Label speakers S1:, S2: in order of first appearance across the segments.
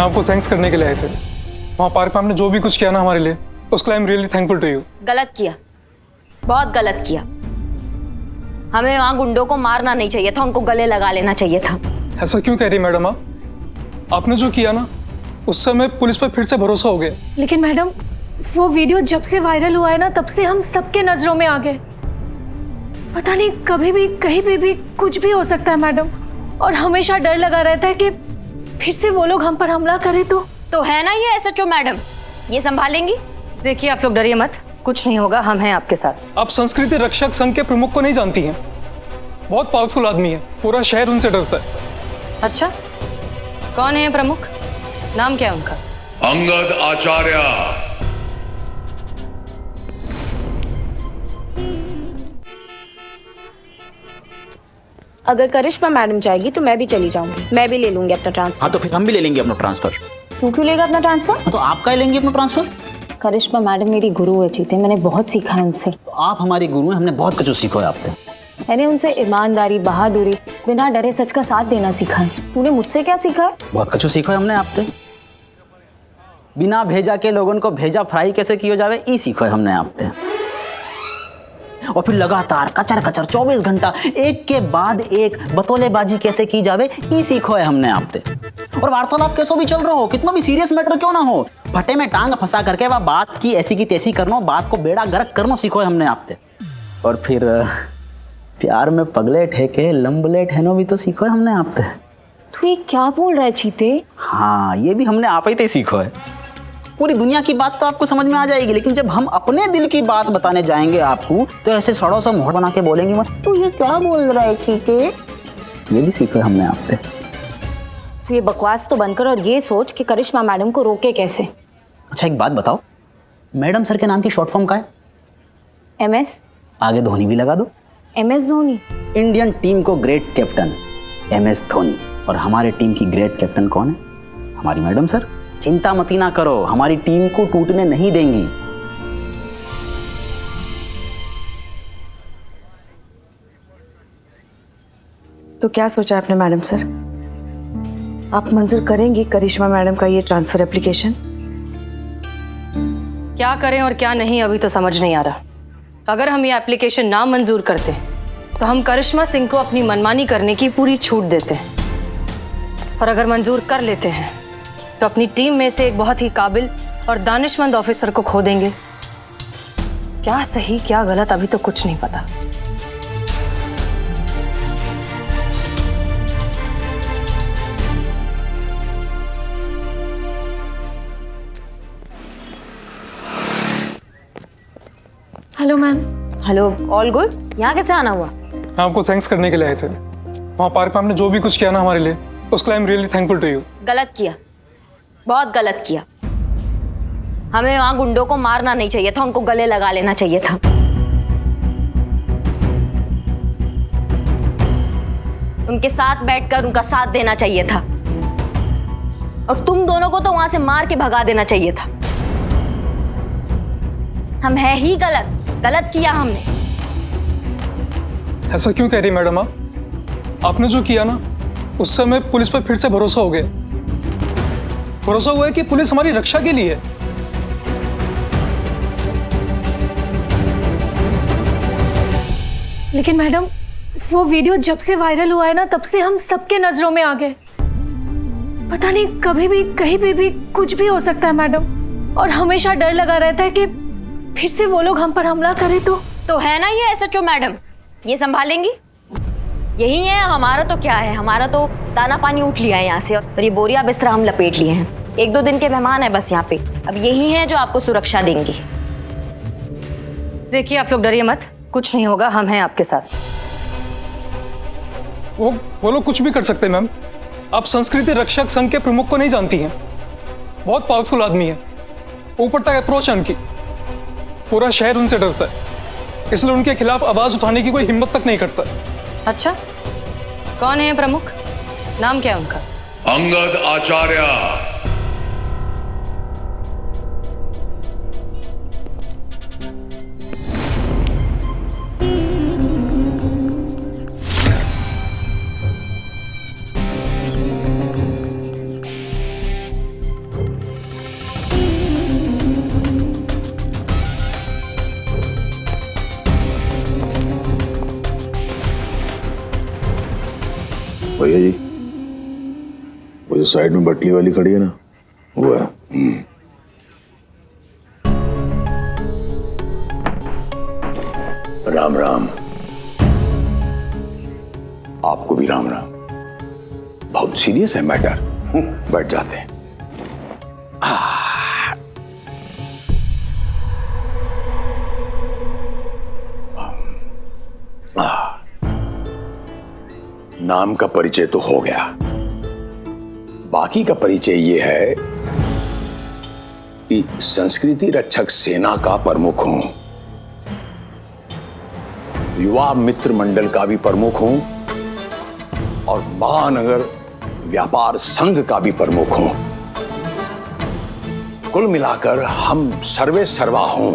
S1: आपको थैंक्स करने के लिए आए थे। वहाँ पार्क में आपने जो भी कुछ किया ना हमारे लिए, उसके लिए I am really thankful to you.
S2: गलत किया, बहुत गलत किया। हमें वहाँ गुंडों को मारना नहीं चाहिए था, उनको गले लगा लेना चाहिए था।
S1: ऐसा क्यों कह रही मैडम आप? आपने जो किया ना, उससे हमें पुलिस पर फिर से भरोसा हो गया।
S3: लेकिन मैडम, वो वीडियो जब से वायरल हुआ है ना, तब से हम सबके नजरों में आ गए। पता नहीं कभी भी कहीं पे भी कुछ भी हो सकता है मैडम, और हमेशा डर लगा रहता है कि फिर से वो लोग हम पर हमला करें तो
S2: है ना ये एसएचओ मैडम, ये संभालेंगी।
S4: देखिए आप लोग डरिए मत, कुछ नहीं होगा, हम हैं आपके साथ।
S1: आप संस्कृति रक्षक संघ के प्रमुख को नहीं जानती हैं। बहुत पावरफुल आदमी है, पूरा शहर उनसे डरता है।
S4: अच्छा, कौन है ये प्रमुख? नाम क्या है उनका?
S5: अंगद आचार्य।
S6: अगर करिश्मा मैडम जाएगी तो मैं भी चली जाऊंगी, मैं भी ले लूंगी अपना ट्रांसफर।
S7: हाँ तो फिर हम भी ले लेंगे अपना ट्रांसफर।
S6: तू क्यों लेगा अपना ट्रांसफर?
S7: हाँ तो आप का लेंगे अपना ट्रांसफर।
S6: करिश्मा मैडम मेरी गुरु है चीते, मैंने बहुत सीखा है उनसे।
S7: तो आप हमारी गुरु हैं, हमने बहुत कुछ सीखा है आपसे।
S6: मैंने उनसे ईमानदारी, बहादुरी, बिना डरे सच का साथ देना सीखा है। तूने मुझसे क्या सीखा है?
S7: बहुत कुछ सीखा है हमने आपसे। बिना भेजा के लोगों को भेजा फ्राई कैसे किया जावे, ये सीखा है हमने आपसे। और फिर लगातार कचर कचर 24 घंटा एक के बाद एक बतौलेबाजी कैसे की जावे, ये सीखो है हमने आपसे। और वार्तालाप कैसे भी चल रहा हो, कितना भी सीरियस मैटर क्यों ना हो, फटे में टांग फंसा करके वह बात की ऐसी की तैसी करना, बात को बेड़ा गर्क करना सीखो है हमने आपसे। और फिर प्यार में पगले ठेके लंबले ठहनो भी तो सीखो है हमने आपसे।
S6: तू ये क्या बोल रहा है चीते?
S7: हाँ, ये भी हमने आप ही सीखो है। पूरी दुनिया की बात तो आपको समझ में आ जाएगी, लेकिन जब हम अपने दिल की बात बताने जाएंगे आपको, तो ऐसे सड़ों सा मोहर बना के बोलेंगे मत, तू ये क्या बोल रहा है चीते। ये भी सीखो है हमने आपसे।
S6: तू ये बकवास तो बंद कर और ये सोच कि करिश्मा मैडम को रोके कैसे।
S7: अच्छा एक बात बताओ, मैडम सर के नाम की शॉर्ट फॉर्म क्या है?
S6: MS?
S7: आगे धोनी भी लगा दो।
S6: MS धोनी?
S7: इंडियन टीम को ग्रेट कैप्टन MS धोनी। और हमारे टीम की ग्रेट कैप्टन कौन है? हमारी मैडम सर। चिंता मती ना करो, हमारी टीम को टूटने नहीं देंगी।
S8: तो क्या सोचा आपने मैडम सर? आप मंजूर करेंगी करिश्मा मैडम का ये ट्रांसफर एप्लीकेशन?
S4: क्या करें और क्या नहीं अभी तो समझ नहीं आ रहा। अगर हम ये एप्लीकेशन ना मंजूर करते तो हम करिश्मा सिंह को अपनी मनमानी करने की पूरी छूट देते हैं, और अगर मंजूर कर लेते हैं तो अपनी टीम में से एक बहुत ही काबिल और दानिशमंद ऑफिसर को खो देंगे। क्या सही क्या गलत अभी तो कुछ नहीं पता।
S3: Hello ma'am.
S2: Hello, all good? यहाँ कैसे आना हुआ?
S1: आपको थैंक्स करने के लिए आए थे। वहाँ पार्क में आपने जो भी कुछ किया ना हमारे लिए, उसके लिए I am really thankful to you.
S2: गलत किया, बहुत गलत किया। हमें वहाँ गुंडों को मारना नहीं चाहिए था, उनको गले लगा लेना चाहिए था। उनके साथ बैठकर उनका साथ देना चाहिए था, और तुम दोनों को तो वहां से मार के भगा देना चाहिए था। हम है ही गलत, गलत किया हमने।
S1: ऐसा क्यों कह रही मैडम आप? आपने जो किया ना, उससे हमें पुलिस पर फिर से भरोसा हो गया। भरोसा हुआ है कि पुलिस हमारी रक्षा के लिए है।
S3: लेकिन मैडम, वो वीडियो जब से वायरल हुआ है ना, तब से हम सबके नजरों में आ गए। पता नहीं कभी भी कहीं पे भी कुछ भी हो सकता है मैडम, और हमेशा डर लगा रहता है कि फिर से वो लोग हम पर हमला करें तो
S2: है ना ये एसएचओ मैडम, ये संभालेंगी। यही है हमारा, तो क्या है, हमारा तो दाना पानी उठ लिया है यहाँ से, और ये बोरिया बिस्तरा हम लपेट लिए हैं। 1-2 दिन के मेहमान है बस यहाँ पे, अब यही है जो आपको सुरक्षा देंगे।
S4: देखिए आप लोग डरिए मत, कुछ नहीं होगा, हम हैं आपके साथ।
S1: वो लोग कुछ भी कर सकते हैं मैम। आप संस्कृति रक्षक संघ के प्रमुख को नहीं जानती हैं। बहुत पावरफुल आदमी है, ऊपर तक अप्रोच है उनकी, पूरा शहर उनसे डरता है, इसलिए उनके खिलाफ आवाज उठाने की कोई हिम्मत तक नहीं करता।
S4: अच्छा, कौन है ये प्रमुख? नाम क्या है उनका?
S5: अंगद आचार्य।
S9: भैया जी, वो जो साइड में बटली वाली खड़ी है ना, वो है। राम राम। आपको भी राम राम। बहुत सीरियस है मैटर। बैठ जाते हैं। नाम का परिचय तो हो गया, बाकी का परिचय ये है कि संस्कृति रक्षक सेना का प्रमुख हूं, युवा मित्र मंडल का भी प्रमुख हूं और महानगर व्यापार संघ का भी प्रमुख हूं। कुल मिलाकर हम सर्वे सर्वा हूं।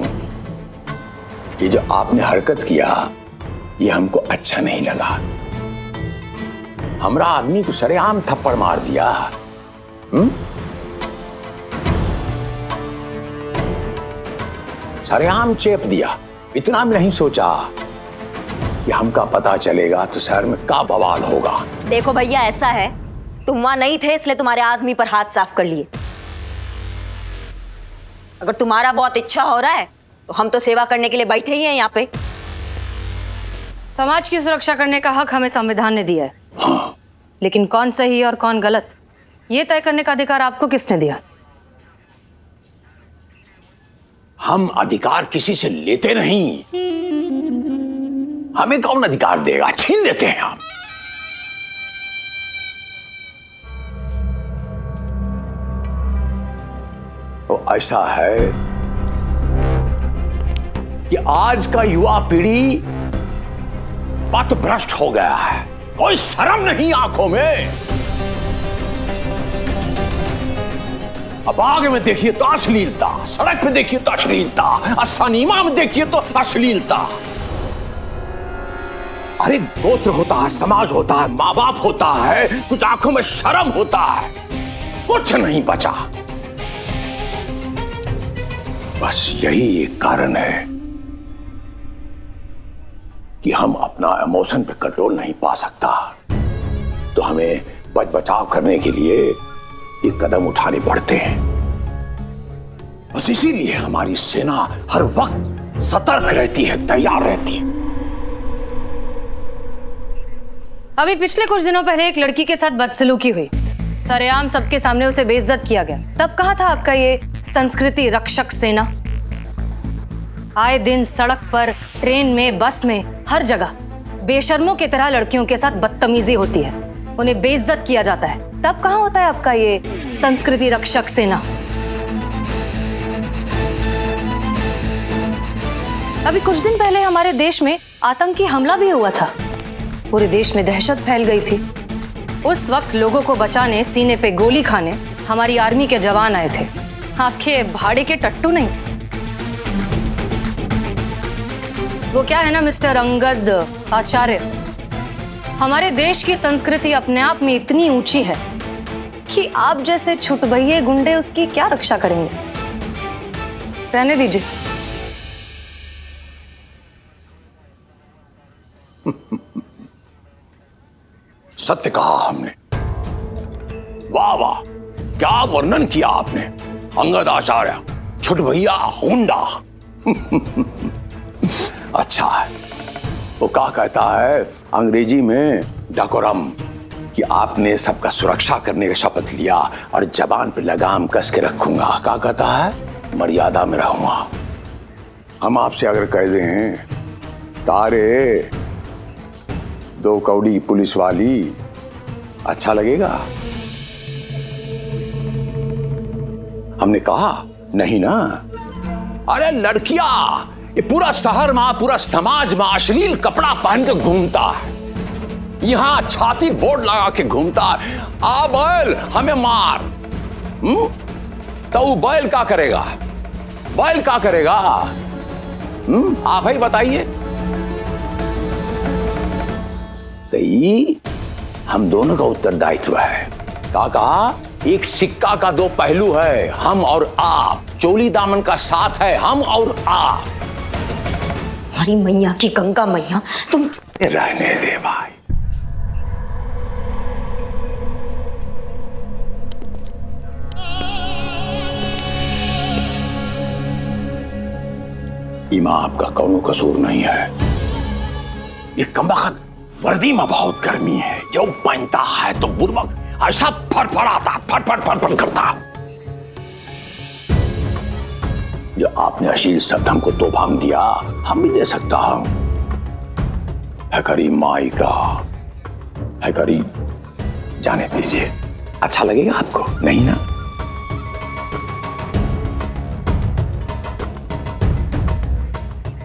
S9: ये जो आपने हरकत किया, ये हमको अच्छा नहीं लगा। हमरा आदमी को सरेआम थप्पड़ मार दिया। सरेआम चेप दिया। इतना भी नहीं सोचा कि हमका पता चलेगा तो शहर में क्या बवाल होगा।
S2: देखो भैया, ऐसा है, तुम वहां नहीं थे इसलिए तुम्हारे आदमी पर हाथ साफ कर लिए। अगर तुम्हारा बहुत इच्छा हो रहा है तो हम तो सेवा करने के लिए बैठे ही हैं यहाँ पे।
S4: समाज की सुरक्षा करने का हक हमें संविधान ने दिया है।
S9: हाँ।
S4: लेकिन कौन सही और कौन गलत, ये तय करने का अधिकार आपको किसने दिया?
S9: हम अधिकार किसी से लेते नहीं। हमें कौन अधिकार देगा? छीन लेते हैं हम। तो ऐसा है कि आज का युवा पीढ़ी पथभ्रष्ट हो गया है। कोई शर्म नहीं आंखों में। अब आगे में देखिए तो अश्लीलता, सड़क पे देखिए तो अश्लीलता, सिनेमा में देखिए तो अश्लीलता। अरे गोत्र होता है, समाज होता है, माँ बाप होता है, कुछ आंखों में शर्म होता है, कुछ नहीं बचा। बस यही एक कारण है कि हम अपना इमोशन पे कंट्रोल नहीं पा सकता। तो हमें बच बचाव करने के लिए एक कदम उठाने पड़ते हैं। बस इसीलिए हमारी सेना हर वक्त सतर्क रहती है, तैयार रहती है।
S4: अभी पिछले कुछ दिनों पहले एक लड़की के साथ बदसलूकी हुई, सरेआम सबके सामने उसे बेइज्जत किया गया। तब कहाँ था आपका ये संस्कृति रक्षक सेना? आए दिन सड़क पर, ट्रेन में, बस में, हर जगह बेशर्मों की तरह लड़कियों के साथ बदतमीजी होती है, उन्हें बेइज्जत किया जाता है। तब कहाँ होता है आपका ये संस्कृति रक्षक सेना? अभी कुछ दिन पहले हमारे देश में आतंकी हमला भी हुआ था। पूरे देश में दहशत फैल गई थी। उस वक्त लोगों को बचाने, सीने पे गोली खाने हमारी आर्मी के जवान आए थे, आपके भाड़े के टट्टू नहीं। वो क्या है ना मिस्टर अंगद आचार्य, हमारे देश की संस्कृति अपने आप में इतनी ऊंची है कि आप जैसे छुटभइये गुंडे उसकी क्या रक्षा करेंगे? रहने दीजिए।
S9: सत्य कहा हमने। वाह वाह, क्या वर्णन किया आपने। अंगद आचार्य, छुटभइया गुंडा। अच्छा है। वो क्या कहता है अंग्रेजी में डेकोरम, कि आपने सबका सुरक्षा करने का शपथ लिया और जबान पे लगाम कस के रखूंगा। क्या कहता है? मर्यादा में रहूंगा। हम आपसे अगर कह दें तारे दो कौड़ी पुलिस वाली, अच्छा लगेगा? हमने कहा नहीं ना। अरे लड़कियां, ये पूरा शहर में, पूरा समाज में अश्लील कपड़ा पहन के घूमता है, यहां छाती बोर्ड लगा के घूमता है, आ बैल हमें मार। तो वो बैल क्या करेगा? बैल क्या करेगा? आप ही बताइए। तो ये हम दोनों का उत्तरदायित्व है। कहा एक सिक्का का दो पहलू है, हम और आप। चोली दामन का साथ है, हम और आप।
S2: हमारी मैया की गंगा मैया, तुम
S9: रहने दे भाई। इमा आपका कौनो कसूर नहीं है। ये कमबख्त वर्दी में बहुत गर्मी है, जो पहनता है तो बुर्बक ऐसा फड़फड़ाता, फटफट करता। जो आपने अश्लील शब्द हमको तोहफा में दिया, हम भी दे सकता हूं। है करी माई का, है करी जाने दीजिए। अच्छा लगेगा आपको, नहीं ना?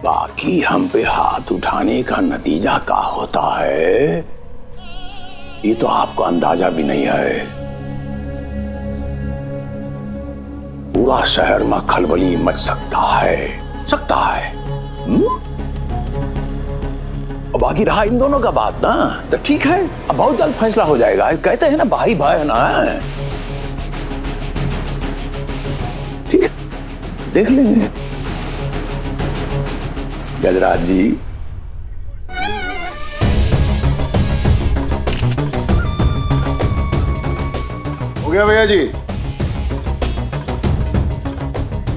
S9: बाकी हम पे हाथ उठाने का नतीजा क्या होता है, ये तो आपको अंदाजा भी नहीं है। पूरा शहर में खलबली मच सकता है। अब बाकी रहा इन दोनों का बात ना, तो ठीक है, अब बहुत जल्द फैसला हो जाएगा। कहते हैं ना भाई भाई है ना, ठीक है, देख लेंगे। गजराज जी,
S10: हो गया भैया जी।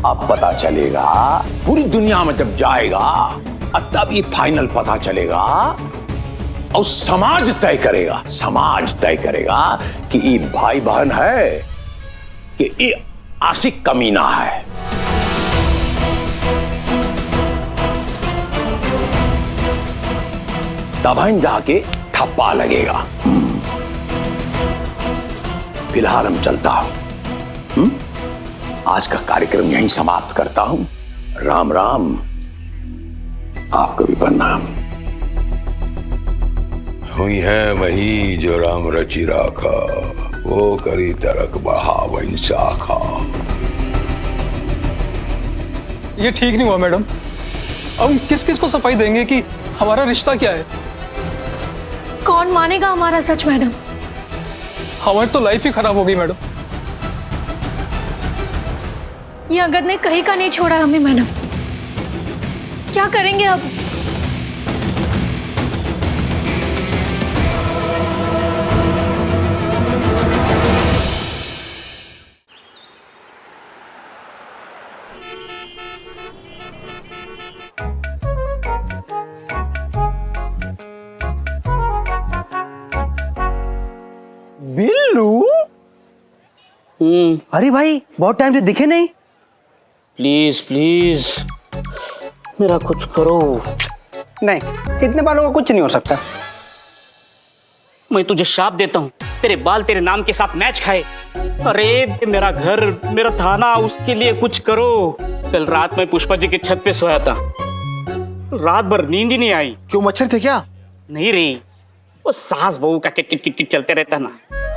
S9: अब पता चलेगा, पूरी दुनिया में जब जाएगा तब ये फाइनल पता चलेगा और समाज तय करेगा कि ये भाई बहन है कि ये आशिक कमीना है। तब जाके ठप्पा लगेगा। फिलहाल हम चलता हूं। आज का कार्यक्रम यहीं समाप्त करता हूं। राम राम, आपको भी प्रणाम।
S5: हुई है वही जो राम रचि राखा, वो करी तरक बढ़ावन शाखा।
S1: ये ठीक नहीं हुआ मैडम। अब हम किस किस को सफाई देंगे कि हमारा रिश्ता क्या है?
S3: कौन मानेगा हमारा सच मैडम?
S1: हमारी तो लाइफ ही खराब हो गई मैडम।
S3: ये अंगद ने कहीं का नहीं छोड़ा हमें मैडम। क्या करेंगे अब?
S11: बिल्लू,
S7: अरे भाई, बहुत टाइम से दिखे नहीं।
S11: प्लीज प्लीज मेरा कुछ करो।
S7: नहीं, इतने बालों का कुछ नहीं हो सकता।
S11: मैं तुझे श्राप देता हूँ, तेरे बाल तेरे नाम के साथ मैच खाए। अरे मेरा घर, मेरा थाना, उसके लिए कुछ करो। कल रात में पुष्पा जी की छत पे सोया था, रात भर नींद ही नहीं आई।
S10: क्यों, मच्छर थे क्या?
S11: नहीं रे, वो सास बहू का किट किट किट किट चलते रहता ना,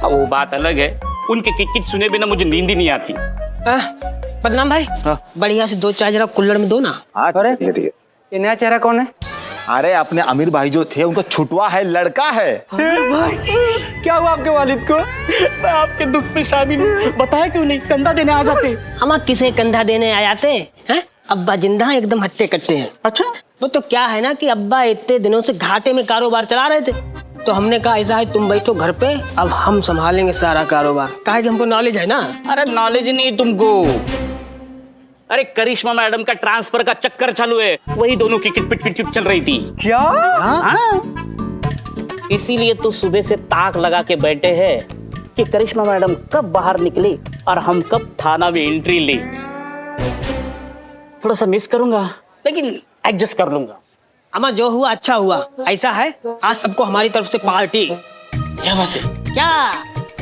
S11: अब वो बात अलग है। उनके किट किट सुने बिना मुझे नींद ही नहीं आती।
S12: बदनाम भाई, बढ़िया से 2 चाय जरा कुल्हड़ में दो ना।
S7: अरे ये नया चेहरा कौन है?
S10: अरे अपने अमीर भाई जो थे, उनका छुटवा है, लड़का है।
S11: भाई, क्या हुआ आपके वालिद को? मैं आपके दुख में शामिल हूँ, बताया क्यों नहीं? कंधा देने आ जाते।
S12: हम किसे कंधा देने आ जाते हैं? अब्बा जिंदा हैं, एकदम हट्टे कट्टे हैं।
S11: अच्छा,
S12: वो तो क्या है ना कि अब्बा इतने दिनों से घाटे में कारोबार चला रहे थे, तो हमने कहा ऐसा है तुम बैठो घर पे, अब हम संभालेंगे सारा कारोबार। कहा कि हमको नॉलेज है ना।
S11: अरे नॉलेज नहीं तुमको, अरे करिश्मा मैडम का ट्रांसफर का चक्कर चालू है, वही दोनों की किट पिट चल रही थी।
S7: क्या?
S11: हाँ? इसीलिए तो सुबह से ताक लगा के बैठे हैं कि करिश्मा मैडम कब बाहर निकले और हम कब थाना में एंट्री ले। थोड़ा सा मिस करूंगा, लेकिन एडजस्ट कर लूंगा।
S12: अम्मा जो हुआ अच्छा हुआ। ऐसा है, आज सबको हमारी तरफ से पार्टी।
S11: क्या बात है?
S12: क्या?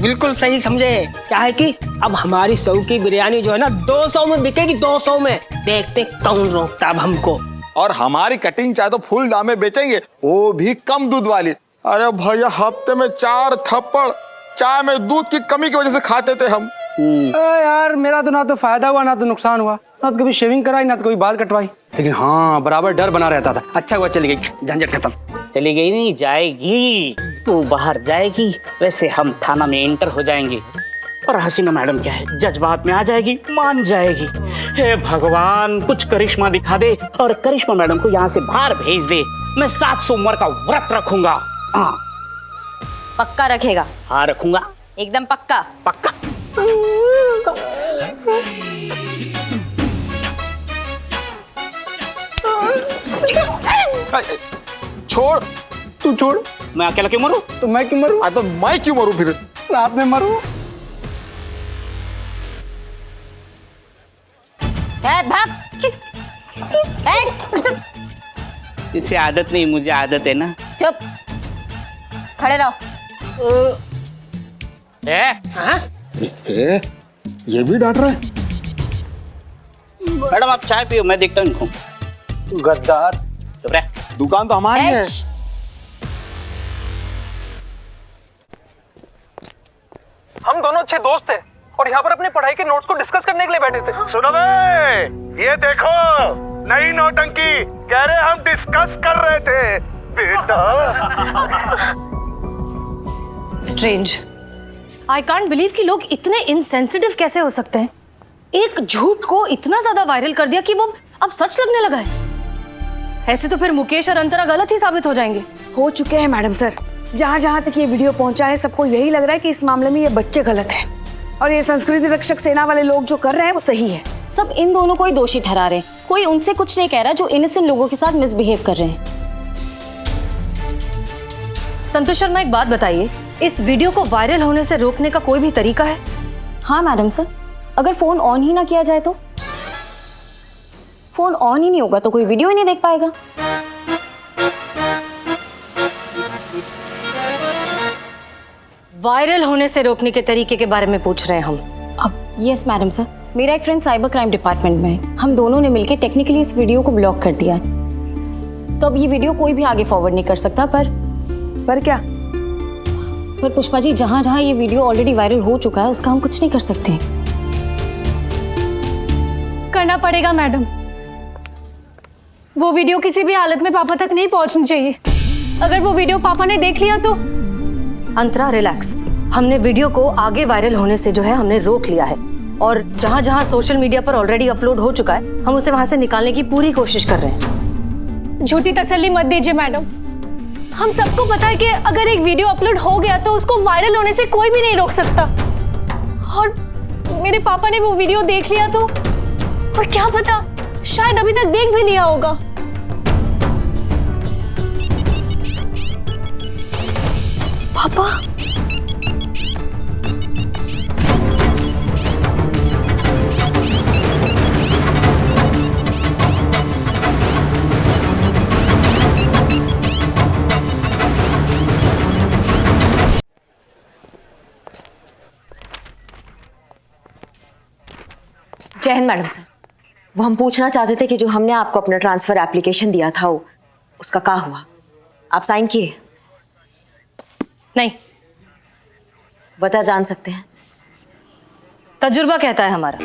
S12: बिल्कुल सही समझे। क्या है कि अब हमारी सौ की बिरयानी जो है ना 200 में बिकेगी, 200 में। देखते कौन रोकता अब हमको।
S10: और हमारी कटिंग चाहे तो फुल दाम में बेचेंगे, वो भी कम दूध वाली। अरे भैया, हफ्ते में 4 थप्पड़ चाय में दूध की कमी की वजह से खाते थे हम।
S7: यार, मेरा तो ना तो फायदा हुआ ना तो नुकसान हुआ। ना तो कभी शेविंग कराई, ना तो कभी बाल कटवाई, लेकिन हाँ बराबर डर बना रहता था। अच्छा हुआ चली गई, झंझट खत्म।
S11: चली गई नहीं, जाएगी। तू बाहर जाएगी, वैसे हम थाना में एंटर हो जाएंगे। और हसीना मैडम क्या है, जज्बात में आ जाएगी, मान जाएगी। हे भगवान, कुछ करिश्मा दिखा दे और करिश्मा मैडम को यहाँ से बाहर भेज दे। मैं 7 सोमवार का व्रत रखूंगा। हाँ
S2: पक्का रखेगा?
S11: हाँ रखूंगा,
S2: एकदम पक्का।
S11: पक्का।
S10: छोड़।
S11: तू छोड़, मैं अकेला क्यों मरूं?
S10: तो मैं क्यों मरूं? तो मैं क्यों मरूं फिर?
S11: साथ में मरूं।
S2: भाग।
S11: इसे आदत नहीं, मुझे आदत है ना।
S2: चुप, खड़े रहो।
S10: ये भी डांट रहा है।
S11: मैडम आप चाय पियो, मैं देखता हूँ इनको।
S10: गद्दार।
S11: चुप रह।
S10: दुकान तो हमारी है।
S1: हम दोनों अच्छे दोस्त थे और यहाँ पर अपनी पढ़ाई के नोट्स को डिस्कस करने के लिए बैठे थे।
S13: सुनो बे, ये देखो नई नौटंकी। कह रहे हम डिस्कस कर रहे थे बेटा।
S4: स्ट्रेंज, आई कांट बिलीव कि लोग इतने इनसेंसिटिव कैसे हो सकते हैं। एक झूठ को इतना ज्यादा वायरल कर दिया कि वो अब सच लगने लगा है। ऐसे तो फिर मुकेश और अंतरा गलत ही साबित हो जाएंगे।
S8: हो चुके हैं मैडम सर। जहाँ जहाँ तक ये वीडियो पहुंचा है सबको यही लग रहा है कि इस मामले में ये बच्चे गलत हैं और ये संस्कृति रक्षक सेना वाले लोग जो कर रहे हैं वो सही है।
S6: सब इन दोनों को ही दोषी ठहरा रहे हैं। कोई उनसे कुछ नहीं कह रहा जो इनोसेंट लोगों के साथ मिसबिहेव कर रहे हैं।
S4: संतोष शर्मा, एक बात बताइए, इस वीडियो को वायरल होने से रोकने का कोई भी तरीका है?
S6: हाँ मैडम सर, अगर फोन ऑन ही ना किया जाए तो? फोन ऑन ही नहीं होगा तो कोई वीडियो ही नहीं देख पाएगा।
S4: वायरल होने से रोकने के तरीके के बारे में पूछ रहे हैं हम।
S6: अब यस मैडम सर, मेरा एक फ्रेंड साइबर क्राइम डिपार्टमेंट में है। हम दोनों ने मिलकर टेक्निकली इस वीडियो को ब्लॉक कर दिया है। तो अब ये वीडियो कोई भी आगे फॉरवर्ड नहीं कर सकता। पर
S8: क्या?
S6: पर पुष्पा जी, जहां जहां ये वीडियो ऑलरेडी वायरल हो चुका है उसका हम कुछ नहीं कर सकते।
S3: करना पड़ेगा मैडम। वो वीडियो किसी भी हालत में पापा तक नहीं पहुंचनी चाहिए। अगर वो वीडियो पापा ने देख लिया तो।
S4: अंतरा रिलैक्स, हमने वीडियो को आगे वायरल होने से जो है हमने रोक लिया है और जहां जहां सोशल मीडिया पर ऑलरेडी अपलोड हो चुका है हम उसे वहां से निकालने की पूरी कोशिश कर रहे हैं।
S3: झूठी तसल्ली मत दीजिए मैडम। हम सबको पता है कि अगर एक वीडियो अपलोड हो गया तो उसको वायरल होने से कोई भी नहीं रोक सकता। और मेरे पापा ने वो वीडियो देख लिया तो, और क्या पता शायद अभी तक देख भी लिया होगा। पापा,
S2: जय हिंद मैडम सर। वो हम पूछना चाहते थे कि जो हमने आपको अपना ट्रांसफर एप्लीकेशन दिया था उसका क्या हुआ? आप साइन किए?
S4: नहीं।
S2: वजह जान सकते हैं?
S4: तजुर्बा कहता है हमारा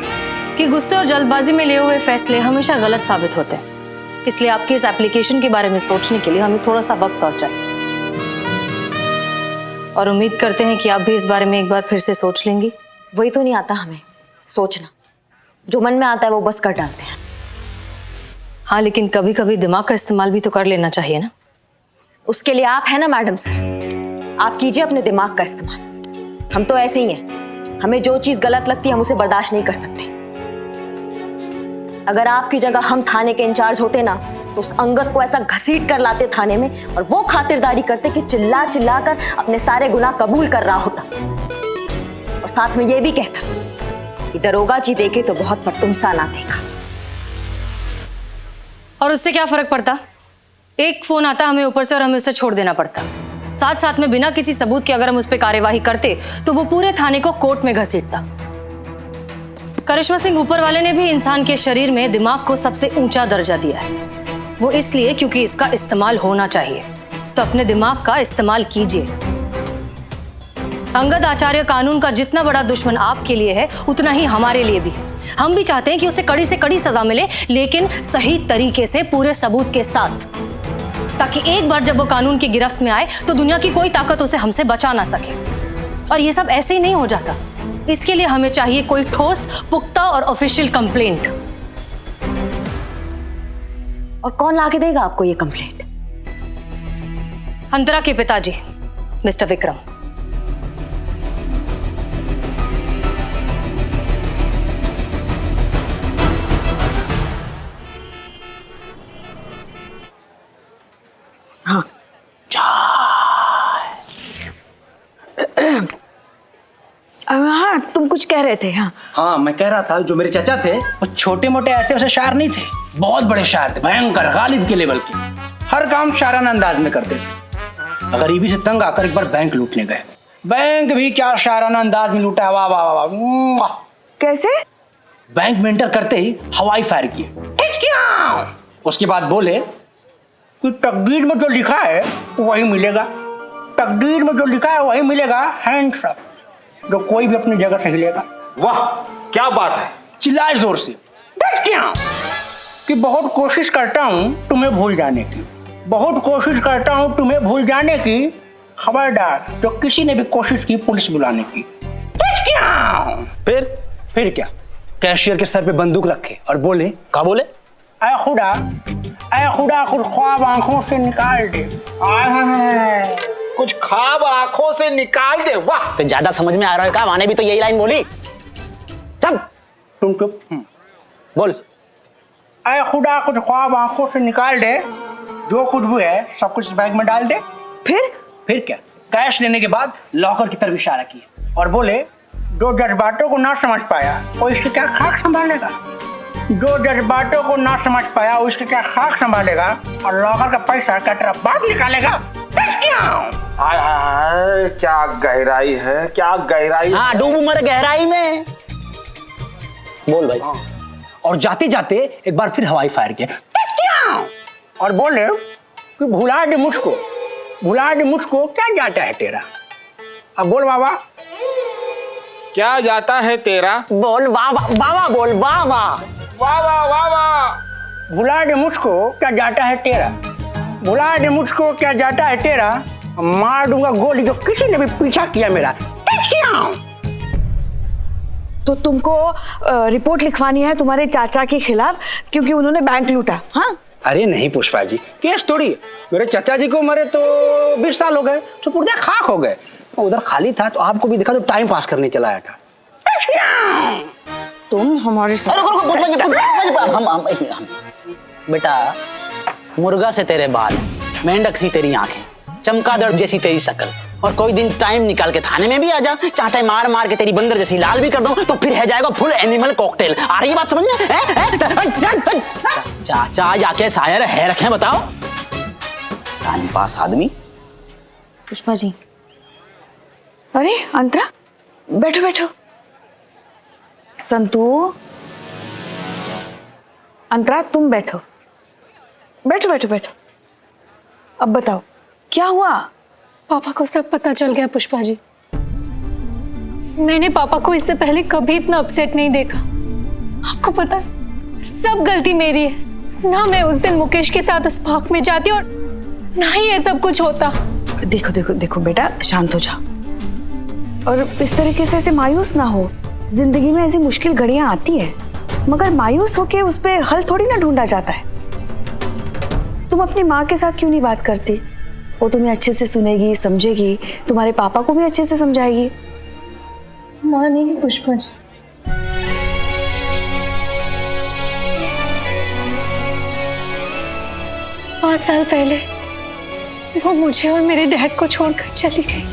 S4: कि गुस्से और जल्दबाजी में लिए हुए फैसले हमेशा गलत साबित होते हैं। इसलिए आपके इस एप्लीकेशन के बारे में सोचने के लिए हमें थोड़ा सा वक्त और चाहिए और उम्मीद करते हैं कि आप भी इस बारे में एक बार फिर से सोच लेंगी।
S2: वही तो नहीं आता हमें सोचना। जो मन में आता है वो बस कर डालते हैं।
S4: हाँ, लेकिन कभी कभी दिमाग का इस्तेमाल भी तो कर लेना चाहिए ना।
S2: उसके लिए आप है ना मैडम सर। आप कीजिए अपने दिमाग का इस्तेमाल। हम तो ऐसे ही हैं। हमें जो चीज गलत लगती है हम उसे बर्दाश्त नहीं कर सकते। अगर आपकी जगह हम थाने के इंचार्ज होते ना तो उस अंगद को ऐसा घसीट कर लाते थाने में और वो खातिरदारी करते कि चिल्ला चिल्ला कर अपने सारे गुनाह कबूल कर रहा होता और साथ में ये भी कहता कि दरोगा जी देखे तो बहुत पर तुम सा ना देखा।
S4: और उससे क्या फर्क पड़ता? एक फोन आता हमें ऊपर से और हमें उसे छोड़ देना पड़ता। साथ साथ में बिना किसी सबूत के अगर हम उस पर कार्यवाही करते तो वो पूरे थाने को कोर्ट में घसीटता। करिश्मा सिंह ऊपर वाले ने भी इंसान के शरीर में दिमाग को सबसे ऊंचा दर्जा दिया है। वो इसलिए क्योंकि इसका इस्तेमाल होना चाहिए। तो अपने दिमाग का इस्तेमाल कीजिए। अंगद आचार्य कानून का जितना बड़ा दुश्मन आपके लिए है उतना ही हमारे लिए भी है। हम भी चाहते हैं कि उसे कड़ी से कड़ी सजा मिले, लेकिन सही तरीके से पूरे सबूत के साथ, ताकि एक बार जब वो कानून की गिरफ्त में आए तो दुनिया की कोई ताकत उसे हमसे बचा ना सके। और ये सब ऐसे ही नहीं हो जाता। इसके लिए हमें चाहिए कोई ठोस, पुख्ता और ऑफिशियल कंप्लेंट।
S2: और कौन लाके देगा आपको ये कंप्लेंट?
S4: अंतरा के पिताजी मिस्टर विक्रम।
S8: हाँ, हाँ तुम कुछ कह रहे थे। हाँ
S12: हाँ मैं कह रहा था जो मेरे चाचा थे वो छोटे मोटे ऐसे वैसे शायर नहीं थे, बहुत बड़े शायर थे, भयंकर गालिब के लेवल के। हर काम शायराना अंदाज में करते थे। गरीबी से तंग आकर एक बार बैंक लूटने गए। बैंक भी क्या शायराना अंदाज में लूटा, वाह वाह वाह वाह।
S8: कैसे?
S12: बैंक में एंटर करते ही हवाई फायर किए। उसके बाद बोले कि तकदीर में जो लिखा है वही मिलेगा, तकदीर में जो लिखा है वही मिलेगा, हैंड्स अप, जो कोई भी अपनी जगह से हिलेगा।
S10: वाह क्या बात है।
S12: चिल्लाए जोर से कि बहुत कोशिश करता हूँ तुम्हें भूल जाने की, बहुत कोशिश करता हूँ तुम्हें भूल जाने की, खबरदार जो किसी ने भी कोशिश की पुलिस बुलाने की। फिर क्या, कैशियर के सर पे बंदूक रखे और बोले,
S7: क्या बोले?
S12: ऐ खुदा कुछ ख्वाब आंखों से निकाल दे।
S10: कुछ ख्वाब आंखों से निकाल दे। वाह
S7: तो ज्यादा समझ में आ रहा है क्या? माने भी तो यही लाइन बोली। तब
S12: तुम चुप
S7: बोल।
S12: ऐ खुदा कुछ ख्वाब आंखों से निकाल दे, जो कुछ भी है सब कुछ बैग में डाल दे। फिर क्या, कैश लेने के बाद लॉकर की तरफ इशारा किया और बोले, जो जज्बातों को ना समझ पाया वो इसके क्या खाक संभालेगा, जो जज्बातों को ना समझ पाया वो इसके क्या खाक संभालेगा, और लॉकर का पैसा क्या तेरा बाप निकालेगा।
S10: हाय हाय क्या गहराई है, क्या गहराई।
S7: हाँ डूब मर गहराई में। बोल भाई।
S12: और जाते जाते एक बार फिर हवाई फायर किया और बोले कि भुला दे मुझको, भुला दे मुझको, क्या जाता है तेरा। अब बोल बाबा,
S10: क्या जाता है तेरा।
S7: बोल बाबा, बाबा बोल बाबा।
S10: वाह वाह वाह वाह।
S12: भुला दे मुझको क्या जाता है तेरा, भुला दे मुझको क्या जाता है तेरा, मार दूंगा गोली जो किसी ने भी पीछा किया मेरा।
S8: तो तुमको रिपोर्ट लिखवानी है तुम्हारे चाचा के खिलाफ क्योंकि उन्होंने बैंक लूटा। हाँ
S12: अरे नहीं पुष्पा जी, केस थोड़ी, मेरे चाचा जी को मरे तो 20 साल हो गए, तो पुर्जे खाक हो गए। उधर खाली था तो आपको भी देखा तो टाइम पास करने चला आया था।
S8: तुम हमारे साथ
S7: हम बेटा, मुर्गा से तेरे बाल, मेंढक सी तेरी आंखें, चमगादड़ जैसी तेरी शक्ल, और कोई दिन टाइम निकाल के थाने में भी आ जा, चाटे मार मार के तेरी बंदर जैसी लाल भी कर दूं, तो फिर है जाएगा फुल एनिमल कॉकटेल। आ रही बात समझ में? चाचा या के शायर है रखे बताओ, टाइम पास आदमी।
S6: पुष्पा जी।
S8: अरे अंतरा बैठो बैठो। संतू, अंतरा तुम बैठो बैठो बैठो बैठो। अब बताओ क्या हुआ।
S3: पापा को सब पता चल गया पुष्पा जी। मैंने पापा को इससे पहले कभी इतना अपसेट नहीं देखा। आपको पता है सब गलती मेरी है। ना मैं उस दिन मुकेश के साथ उस पार्क में जाती और ना ही ये सब कुछ होता।
S8: देखो देखो देखो बेटा, शांत हो जाओ और इस तरीके से ऐसे मायूस ना हो। जिंदगी में ऐसी मुश्किल घड़ियां आती है, मगर मायूस होके उस पे हल थोड़ी ना ढूंढा जाता है। तुम अपनी माँ के साथ क्यों नहीं बात करती? वो तुम्हें अच्छे से सुनेगी, समझेगी, तुम्हारे पापा को भी अच्छे से समझाएगी।
S3: माँ नहीं पुष्पा जी, पाँच साल पहले वो मुझे और मेरे डैड को छोड़कर चली गई।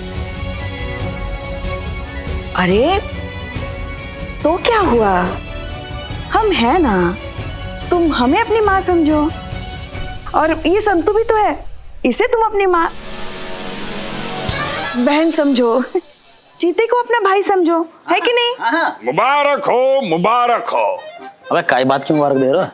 S8: अरे तो क्या हुआ, हम हैं ना, तुम हमें अपनी माँ समझो, और ये संतू भी तो है, इसे तुम अपनी माँ बहन समझो, चीते को अपना भाई समझो, है कि नहीं?
S10: मुबारक हो मुबारक हो।
S7: अबे काय बात की मुबारक दे रहे हो?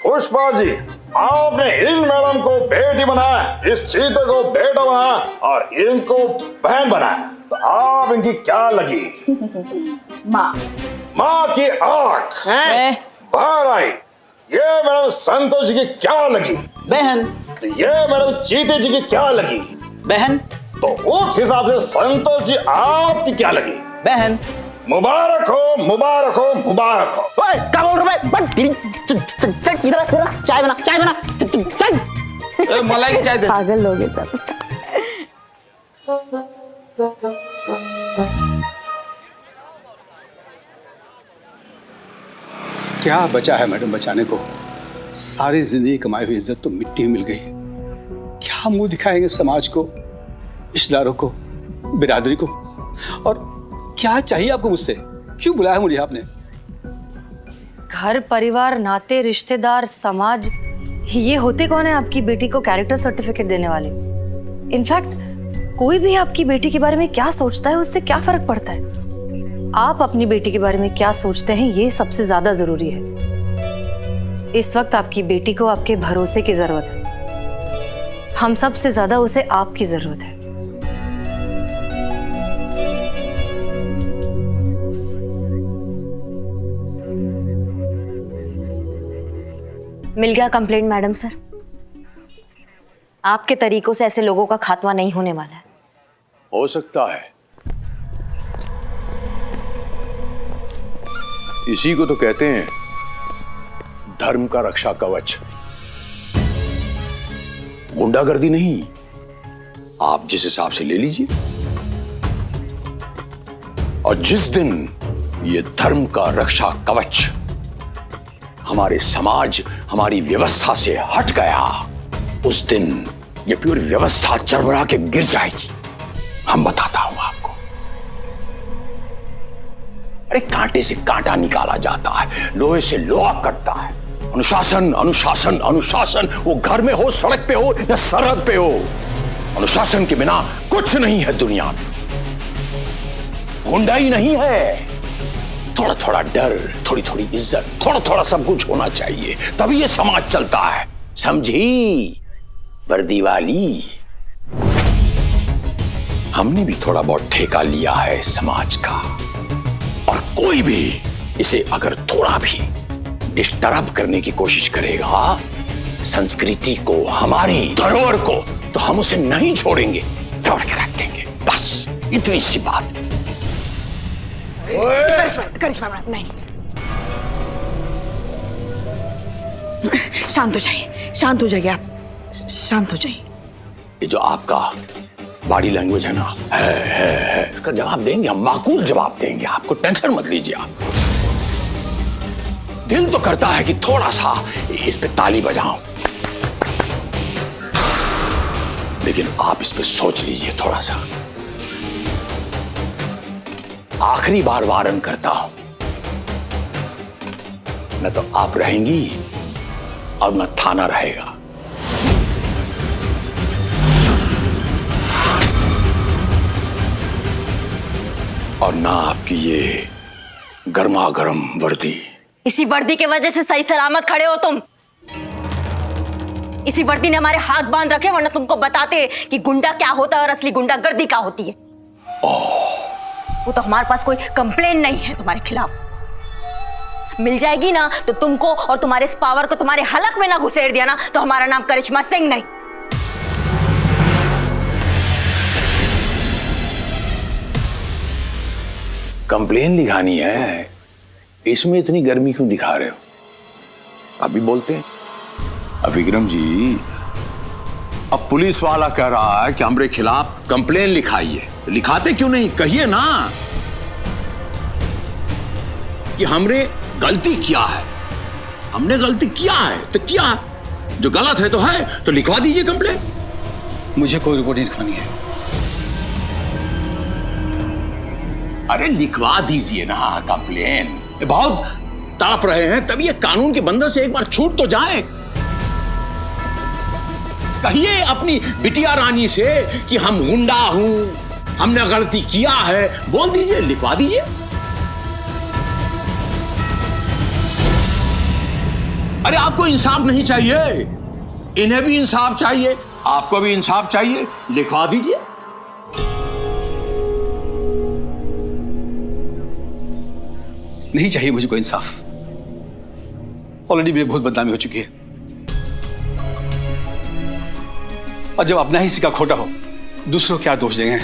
S10: पुष्पा जी, आपने इन मैडम को बेटी बनाया, इस चीते को बेटा बनाया और इनको बहन बनाया, तो आप इनकी क्या लगी?
S8: माँ।
S10: माँ की आंख बाहर आई। ये मैडम संतोष जी की क्या लगी?
S7: बहन।
S10: तो ये मैडम चीते जी की क्या लगी?
S7: बहन।
S10: तो उस हिसाब से संतोष जी आपकी क्या लगी?
S7: बहन।
S10: मुबारक हो मुबारक हो मुबारक हो।
S7: ओए क्या बोल रहे हो? चाय बना, चाय बना, चाय।
S10: मलाई की चाय दे।
S8: पागल लोग हैं सब।
S14: क्या बचा है मैडम बचाने को? सारी जिंदगी कमाई हुई इज्जत तो मिट्टी में मिल गई। क्या मुंह दिखाएंगे समाज को, रिश्तेदारों को, बिरादरी को, और क्या चाहिए आपको मुझसे? क्यों बुलाया मुझे आपने?
S4: घर परिवार नाते रिश्तेदार समाज, ये होते कौन है आपकी बेटी को कैरेक्टर सर्टिफिकेट देने वाले? इनफैक्ट कोई भी आपकी बेटी के बारे में क्या सोचता है उससे क्या फर्क पड़ता है? आप अपनी बेटी के बारे में क्या सोचते हैं ये सबसे ज्यादा जरूरी है। इस वक्त आपकी बेटी को आपके भरोसे की जरूरत है। हम सबसे ज्यादा उसे आपकी जरूरत है।
S2: मिल गया कंप्लेंट मैडम सर। आपके तरीकों से ऐसे लोगों का खात्मा नहीं होने वाला है।
S9: हो सकता है, इसी को तो कहते हैं धर्म का रक्षा कवच। गुंडागर्दी नहीं, आप जिस हिसाब से ले लीजिए। और जिस दिन ये धर्म का रक्षा कवच हमारे समाज, हमारी व्यवस्था से हट गया, उस दिन ये पूरी व्यवस्था चरमरा के गिर जाएगी। हम बताता हूं आपको। अरे कांटे से कांटा निकाला जाता है, लोहे से लोहा कटता है। अनुशासन, अनुशासन, अनुशासन, वो घर में हो, सड़क पे हो या सरहद पे हो। अनुशासन के बिना कुछ नहीं है दुनिया में। गुंडाई नहीं है। थोड़ा थोड़ा डर, थोड़ी थोड़ी इज्जत, थोड़ा थोड़ा सब कुछ होना चाहिए, तभी ये समाज चलता है। समझी वर्दी वाली? हमने भी थोड़ा बहुत ठेका लिया है समाज का, और कोई भी इसे अगर थोड़ा भी डिस्टर्ब करने की कोशिश करेगा, संस्कृति को, हमारी धरोहर को, तो हम उसे नहीं छोड़ेंगे, तोड़ के रख देंगे। बस इतनी सी बात।
S8: करिश्मा नहीं, शांत हो जाइए, शांत हो जाइए, आप शांत हो जाइए।
S9: ये जो आपका बॉडी लैंग्वेज है ना, है इसका जवाब देंगे हम, माकूल जवाब देंगे आपको, टेंशन मत लीजिए आप। दिल तो करता है कि थोड़ा सा इस पे ताली बजाऊं, लेकिन आप इस पे सोच लीजिए थोड़ा सा। आखिरी बार वारन करता हूं, न तो आप रहेंगी और न थाना रहेगा। और ना आपकी ये गर्मा गर्म वर्दी।
S2: इसी वर्दी के वजह से सही सलामत खड़े हो तुम। इसी वर्दी ने हमारे हाथ बांध रखे, वरना तुमको बताते कि गुंडा क्या होता है और असली गुंडागर्दी क्या होती है। वो तो हमारे पास कोई कंप्लेन नहीं है तुम्हारे खिलाफ। मिल जाएगी ना तो तुमको और तुम्हारे इस पावर को तुम्हारे हलक में ना घुसेड़ दिया ना, तो हमारा नाम करिश्मा सिंह नहीं।
S9: कंप्लेन लिखानी है, इसमें इतनी गर्मी क्यों दिखा रहे हो? अभी बोलते हैं। अब विक्रम जी, अब पुलिस वाला कह रहा है कि हमारे खिलाफ कंप्लेन लिखाइए, लिखाते क्यों नहीं? कहिए ना कि हमने गलती किया है। हमने गलती किया है तो किया, जो गलत है तो है, तो लिखवा दीजिए कंप्लेन।
S14: मुझे कोई रिपोर्ट नहीं लिखवानी है।
S9: अरे लिखवा दीजिए ना कंप्लेन। बहुत तड़प रहे हैं, तभी ये कानून के बंधन से एक बार छूट तो जाए। कहिए अपनी बिटिया रानी से कि हम गुंडा हूं, हमने गलती किया है, बोल दीजिए, लिखवा दीजिए। अरे आपको इंसाफ नहीं चाहिए? इन्हें भी इंसाफ चाहिए, आपको भी इंसाफ चाहिए, लिखवा दीजिए।
S14: नहीं चाहिए मुझे कोई इंसाफ। ऑलरेडी मेरी बहुत बदनामी हो चुकी है, और जब अपना ही सिक्का खोटा हो, दूसरों क्या दोष देंगे?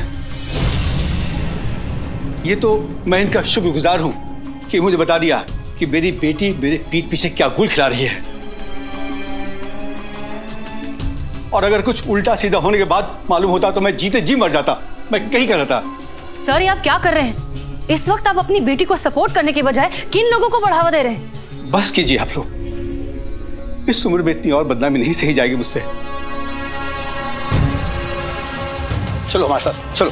S14: ये तो मैं इनका शुक्रगुजार हूं कि मुझे बता दिया कि मेरी बेटी मेरे पीठ पीछे क्या गुल खिला रही है। और अगर कुछ उल्टा सीधा होने के बाद मालूम होता तो मैं जीते जी मर जाता, मैं कहीं कर रहा था।
S4: सर, ये आप क्या कर रहे हैं? इस वक्त आप अपनी बेटी को सपोर्ट करने के बजाय किन लोगों को बढ़ावा दे रहे हैं?
S14: बस कीजिए आप लोग, इस उम्र में इतनी और बदनामी नहीं सही जाएगी मुझसे। चलो हमारे साथ चलो।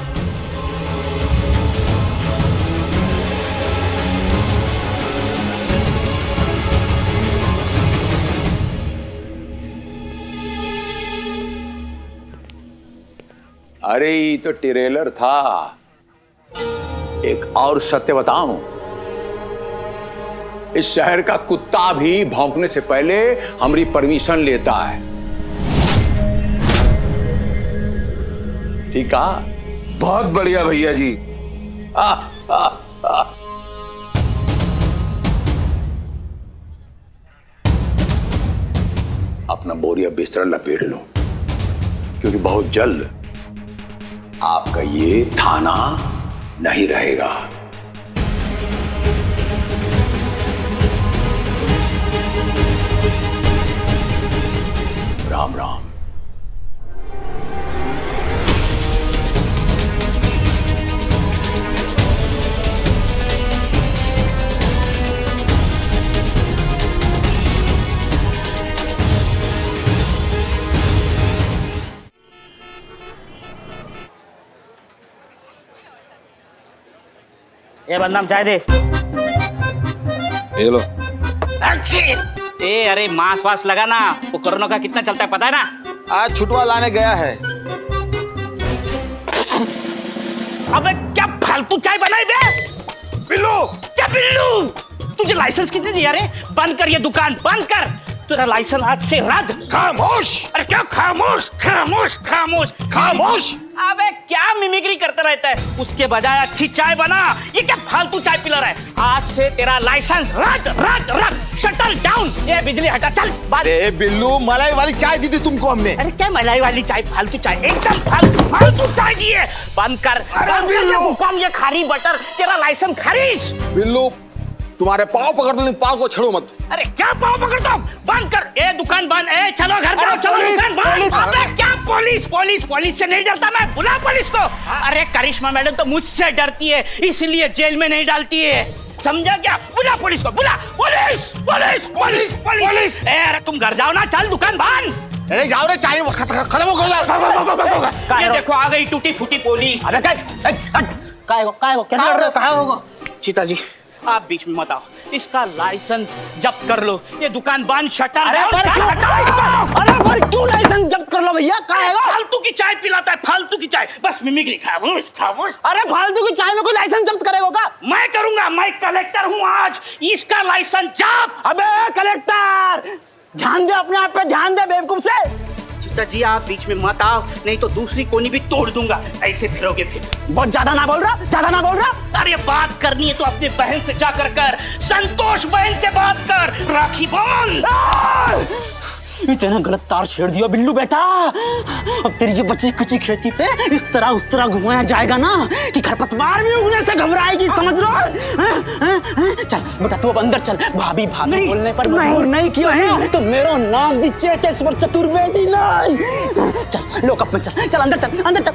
S9: अरे ये तो ट्रेलर था। एक और सत्य बताऊं, इस शहर का कुत्ता भी भौंकने से पहले हमारी परमिशन लेता है। ठीक है?
S10: बहुत बढ़िया भैया जी।
S9: अपना बोरिया बिस्तर लपेट लो, क्योंकि बहुत जल्द आपका ये थाना नहीं रहेगा। राम राम।
S11: ये बदनाम चाय दे।
S10: ये लो।
S11: ए अरे मांस वास लगा ना, वो कोरोना का कितना चलता है पता है ना?
S10: आज छुटवा लाने गया है।
S11: अबे क्या फालतू चाय बनाई बे?
S10: बिल्लू।
S11: क्या बिल्लू? तुझे लाइसेंस किसने दिया रे? बंद कर ये दुकान, बंद कर। तेरा लाइसेंस आज से रद्द।
S10: खामोश।
S11: अरे क्या खामोश? खामोश खामोश
S10: खामोश।
S11: अबे क्या मिमिक्री करता रहता है? उसके बजाय अच्छी चाय बना। ये क्या फालतू चाय पिला रहा है? आज से तेरा लाइसेंस रद्द रद्द रद्द। Shuttle down. ये बिजली हटा, चल।
S10: अरे बिल्लू, मलाई वाली चाय दी थी तुमको हमने।
S11: अरे क्या मलाई वाली चाय? फालतू चाय, एकदम फालतू फालतू चाय दी है। बंद कर।
S10: अरे बिल्लू,
S11: दुकान ये खारी बटर, तेरा लाइसेंस खारिज।
S10: बिल्लू, तुम्हारे पाँव पकड़ दो, पाँव को छेड़ो मत।
S11: अरे क्या पाँव पकड़ता हूँ? बंद कर। ए दुकान बंद। ए चलो घर जाओ, चलो दुकान बंद। अबे क्या पुलिस? पुलिस पुलिस से नहीं डरता मैं, बुला पुलिस को। अरे करिश्मा मैडम तो मुझसे डरती है, इसलिए जेल में नहीं डालती है, समझा क्या? बुला पुलिस को, बुला। Police police police police. ए अरे तुम घर जाओ ना, चल दुकान बंद।
S10: अरे जाओ रे, चाय खत्म हो गया।
S11: ये देखो आ गई टूटी फूटी पुलिस।
S7: अबे कैसे लड़ रहे हो? कहाँ होगा?
S11: सीता जी आप बीच में मत आओ, इसका लाइसेंस जब्त कर लो। ये दुकान बंद, शटर।
S7: अरे पर क्यों लाइसेंस जब्त कर लो भैया? कहाँ है?
S11: फालतू की चाय पिलाता है, फालतू की चाय। बस मिमिक्री। खामोश खामोश।
S7: अरे फालतू की चाय में कोई लाइसेंस जब्त करेगा क्या?
S11: मैं करूंगा, मैं कलेक्टर हूँ आज। इसका लाइसेंस जब्त।
S7: अबे कलेक्टर, ध्यान दे अपने आप पे, ध्यान दे बेवकूफ से।
S11: सीता जी आप बीच में मत आओ, नहीं तो दूसरी कोनी भी तोड़ दूंगा। ऐसे फिरोगे फिर।
S7: बहुत ज्यादा ना बोल रहा, ज्यादा ना बोल रहा।
S11: अरे बात करनी है तो अपने बहन से जाकर कर, संतोष बहन से बात कर। राखी बोल।
S7: इतना गलत तार छेड़ दिया बिल्लू बेटा। अब तेरी जो बची कुची खेती पे इस तरह उस तरह घुमाया जाएगा ना कि खरपतवार भी उगने से घबराएगी, समझ लो। चल बेटा तू अब अंदर चल। भाभी भाभी बोलने पर मजबूर नहीं किया है तो मेरा नाम भी चेतेश्वर चतुर्वेदी नहीं। चल लो कप में चल, चल अंदर चल, अंदर चल।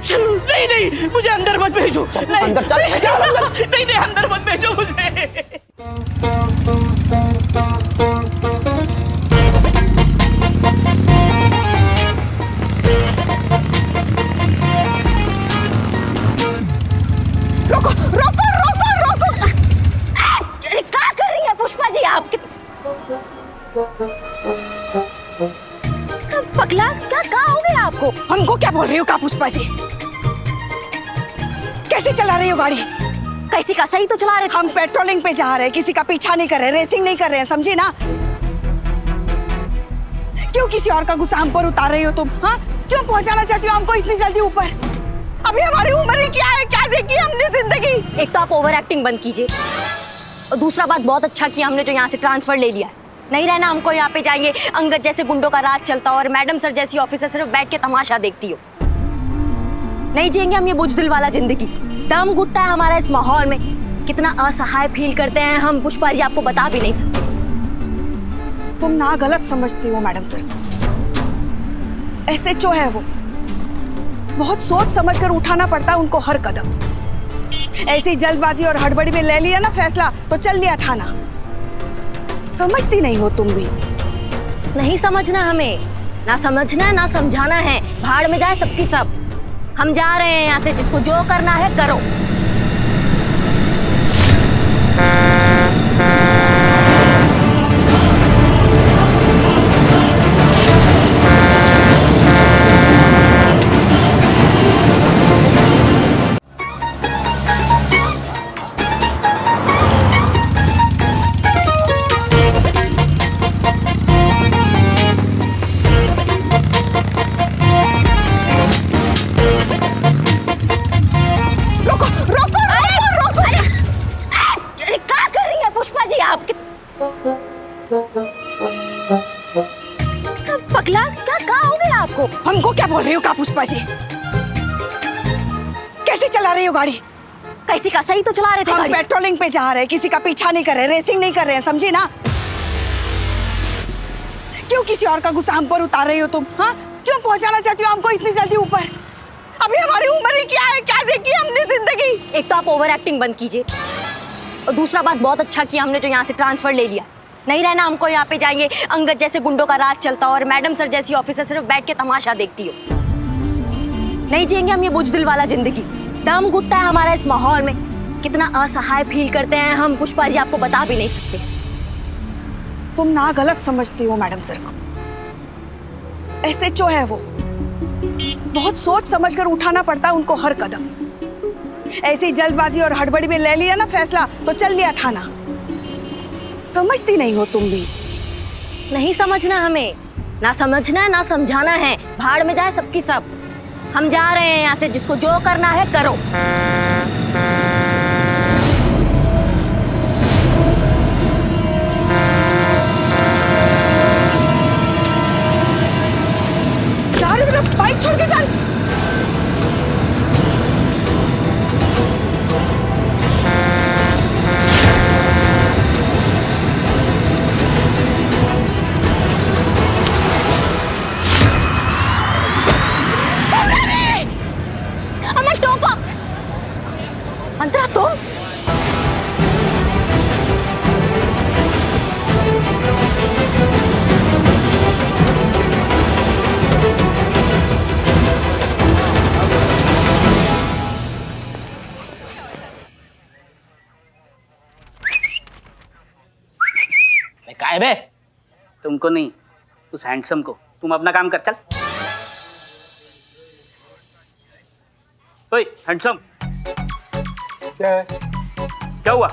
S11: चल नहीं नहीं, मुझे अंदर मत भेजो।
S7: अंदर चल,
S11: नहीं नहीं अंदर मत भेजो मुझे।
S2: रोको रोको रोको रोको। अरे क्या कर रही है पुष्पा जी आप? पगला, क्या हो गया आपको?
S8: हमको क्या बोल रही हो का पुष्पा जी? कैसे चला रही हो गाड़ी?
S2: कैसी का? सही तो चला रहे थे।
S8: हम पेट्रोलिंग पे जा रहे हैं, किसी का पीछा नहीं कर रहे, रेसिंग नहीं कर रहे हैं, समझे ना? क्यों किसी और का गुस्सा हम पर उतार रही हो तुम? हाँ, क्यों पहुंचाना चाहती हो हमको इतनी जल्दी ऊपर? अभी हमारी उम्र ही क्या है, क्या देखी हमने जिंदगी?
S2: एक तो आप ओवर एक्टिंग बंद कीजिए, और दूसरा बात बहुत अच्छा किया हमने जो यहाँ से ट्रांसफर ले लिया। नहीं रहना हमको यहाँ पे। जाइए अंगद जैसे गुंडों का राज चलता और मैडम सर जैसी ऑफिसर सिर्फ बैठ के तमाशा देखती हो। नहीं जिएंगे हम ये बुजदिल वाला जिंदगी। दम घुटता है हमारा इस माहौल में। कितना असहाय फील करते हैं हम पुष्पा जी, आपको बता भी नहीं सकते।
S8: तुम ना गलत समझती हो मैडम सर। SHO है वो, बहुत सोच समझ कर उठाना पड़ता है उनको हर कदम। ऐसी जल्दबाजी और हड़बड़ी में ले लिया ना फैसला तो चल लिया थाना। समझती नहीं हो तुम भी।
S2: नहीं समझना हमें, ना समझना ना समझाना है। भाड़ में जाए सबकी सब। हम जा रहे हैं यहाँ से, जिसको जो करना है करो। पगला, क्या हो गया आपको?
S8: हमको क्या बोल रही हो का पुष्पा जी? कैसे चला रही हो गाड़ी?
S2: कैसी का? सही तो चला रहे थे
S8: हम
S2: गाड़ी।
S8: पेट्रोलिंग पे जा रहे हैं, किसी का पीछा नहीं कर रहे, रेसिंग नहीं कर रहे हैं, समझी ना? क्यों किसी और का गुस्सा हम पर उतार रही हो तुम? हाँ, क्यों पहुंचाना चाहती हो हमको इतनी जल्दी ऊपर? अभी हमारी उम्र ही क्या है, क्या देखी हमने जिंदगी?
S2: एक तो आप ओवर एक्टिंग बंद कीजिए, और दूसरा बात बहुत अच्छा किया हमने जो यहाँ से ट्रांसफर ले लिया। नहीं रहना हमको यहाँ पे, जाइए अंगद जैसे गुंडों का राज चलता और मैडम सर जैसी ऑफिसर सिर्फ बैठ के तमाशा देखती हो। नहीं जिएंगे हम ये बुजदिल वाला जिंदगी। दम घुटता है हमारा इस माहौल में, कितना असहाय फील करते हैं हम, पुष्पा जी आपको बता भी नहीं सकते।
S8: तुम ना गलत समझती हो मैडम सर को। SHO है वो, बहुत सोच समझकर उठाना पड़ता है उनको हर कदम। ऐसी जल्दबाजी और हड़बड़ी में ले लिया ना फैसला तो चल लिया थाना। समझती नहीं हो तुम भी।
S2: नहीं समझना हमें, ना समझना है ना समझाना है, भाड़ में जाए सबकी सब। हम जा रहे हैं यहाँ से, जिसको जो करना है करो।
S8: बाइक छोड़ के चल।
S2: अमर टोपा, अंतरा तुम?
S7: काय बे?
S11: तुमको नहीं, उस हैंडसम को। तुम अपना काम कर, चल। ओए हैंडसम,
S1: क्या है?
S11: क्या हुआ?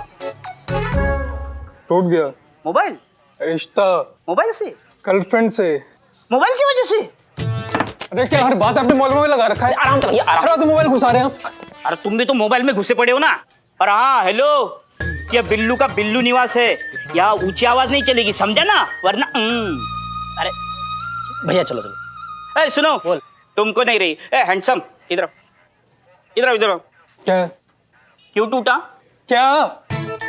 S1: टूट गया
S11: मोबाइल?
S1: रिश्ता।
S11: मोबाइल से?
S1: गर्लफ्रेंड से।
S11: मोबाइल की वजह से?
S1: अरे क्या हर बात आपने मोबाइल में लगा रखा है?
S7: आराम से भैया, आराम।
S1: तो मोबाइल घुसा रहे हैं।
S11: अरे तुम भी तो मोबाइल में घुसे पड़े हो ना। और हाँ, हेलो, ये बिल्लू का बिल्लू निवास है, यहाँ ऊंची आवाज नहीं चलेगी, समझा ना? वरना
S7: अरे भैया चलो चलो।
S11: ए सुनो, बोल। तुमको नहीं रही। ए हैंडसम, इधर इधर इधर।
S1: क्या?
S11: क्यों टूटा?
S1: क्या?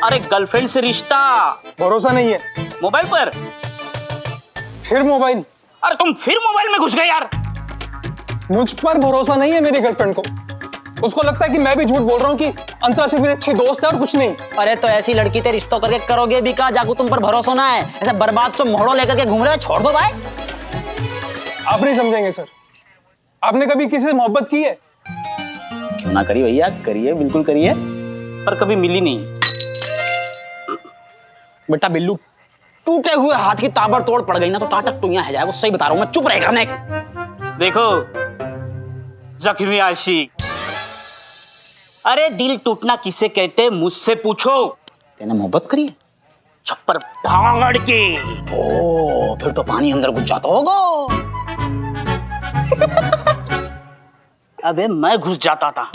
S11: अरे गर्लफ्रेंड से रिश्ता।
S1: भरोसा नहीं है
S11: मोबाइल पर?
S1: फिर मोबाइल?
S11: अरे तुम फिर मोबाइल में घुस गए यार।
S1: मुझ पर भरोसा नहीं है मेरी गर्लफ्रेंड को। उसको लगता है कि मैं भी झूठ बोल रहा हूँ कि अंतरा से मेरी अच्छी दोस्त है और कुछ नहीं।
S7: अरे तो ऐसी लड़की ते रिश्तों करके करोगे भी का? जाकू तुम पर भरोसा ना है, ऐसे बर्बाद से मोहड़ो लेकर के घूम रहे हो, छोड़ दो भाई।
S1: आप नहीं समझेंगे सर। आपने कभी किसी से मोहब्बत की है?
S7: क्यों ना करिए भैया, करिए, बिल्कुल करिए।
S11: पर कभी मिली नहीं।
S7: बेटा बिल्लू, टूटे हुए हाथ की ताबड़तोड़ पड़ गई ना तो ताटक टुइयां है जाएगा। सही बता रहा हूं मैं, चुप रहेगा मैं।
S11: देखो जख्मी आशिक, अरे दिल टूटना किसे कहते मुझसे पूछो।
S7: तेने मोहब्बत करी है?
S11: छप्पर फाड़ के।
S7: ओ, फिर तो पानी अंदर घुस जाता होगा।
S11: अबे मैं घुस जाता था,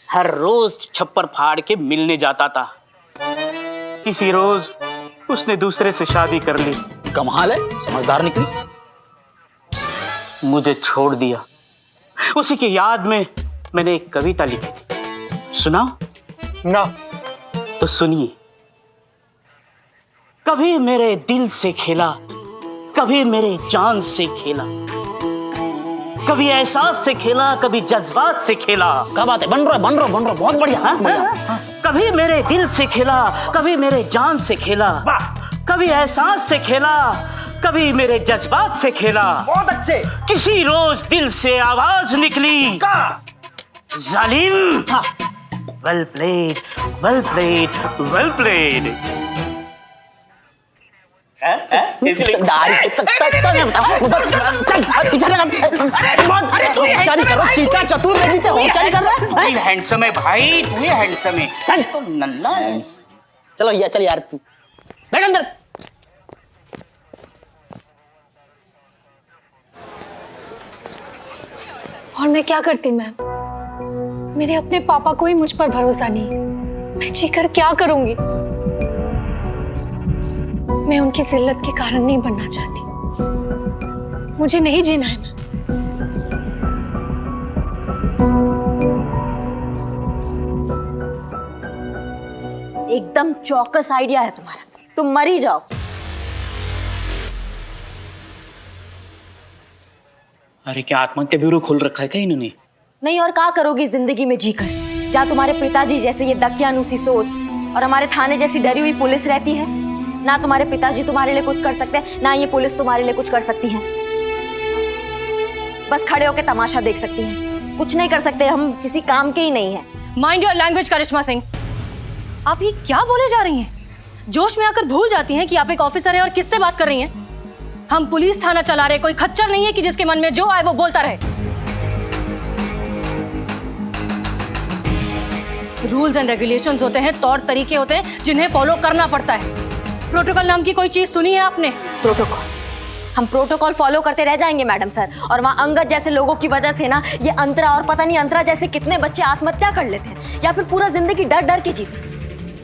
S11: हर रोज छप्पर फाड़ के मिलने जाता था। किसी रोज उसने दूसरे से शादी कर ली।
S7: कमाल है, समझदार निकली।
S11: मुझे छोड़ दिया। उसी की याद में मैंने एक कविता लिखी थी, सुना
S1: ना?
S11: तो सुनिए। कभी मेरे दिल से खेला, कभी मेरे जान से खेला, कभी एहसास से खेला, कभी जज्बात से खेला।
S7: क्या बात है, बन रहा बहुत बढ़िया।
S11: हाँ? कभी मेरे दिल से खेला, कभी मेरे जान से खेला, कभी एहसास से खेला, कभी मेरे जज्बात से खेला।
S12: बहुत अच्छे।
S11: किसी रोज दिल से आवाज निकली, जालिम। Well played, well played, well played. Handsome है भाई, तू ही हैंडसम है। तो नल्ला है।
S7: चलो यार, चल यार, तू बैठ अंदर।
S3: और मैं क्या करती मैम? मेरे अपने पापा को ही मुझ पर भरोसा नहीं। मैं जीकर क्या करूंगी? मैं उनकी जिल्लत के कारण नहीं बनना चाहती। मुझे नहीं जीना है मैम।
S2: एकदम चौकस आइडिया है तुम्हारा, तुम मर ही जाओ।
S11: अरे क्या आत्महत्या ब्यूरो खोल रखा है क्या इन्होंने?
S2: नहीं और क्या करोगी जिंदगी में जीकर? क्या तुम्हारे पिताजी जैसे ये दकियानूसी सोच और हमारे थाने जैसी डरी हुई पुलिस रहती है? ना तुम्हारे पिताजी तुम्हारे लिए कुछ कर सकते हैं, ना ये पुलिस तुम्हारे लिए कुछ कर सकती है। बस खड़े होकर तमाशा देख सकती हैं, कुछ नहीं कर सकते। हम किसी काम के ही नहीं है।
S4: माइंड योर लैंग्वेज करिश्मा सिंह, आप ये क्या बोले जा रही हैं? जोश में आकर भूल जाती हैं कि आप एक ऑफिसर हैं और किससे बात कर रही हैं? हम पुलिस थाना चला रहे, कोई खच्चर नहीं है कि जिसके मन में जो आए वो बोलता रहे। रूल्स एंड रेगुलेशंस होते हैं, तौर तरीके होते हैं जिन्हें फॉलो करना पड़ता है। प्रोटोकॉल नाम की कोई चीज सुनी है आपने?
S2: प्रोटोकॉल? हम प्रोटोकॉल फॉलो करते रह जाएंगे मैडम सर। और वहाँ अंगद जैसे लोगों की वजह से ना ये अंतरा और पता नहीं अंतरा जैसे कितने बच्चे आत्महत्या कर लेते हैं या फिर पूरा जिंदगी डर डर के जीते।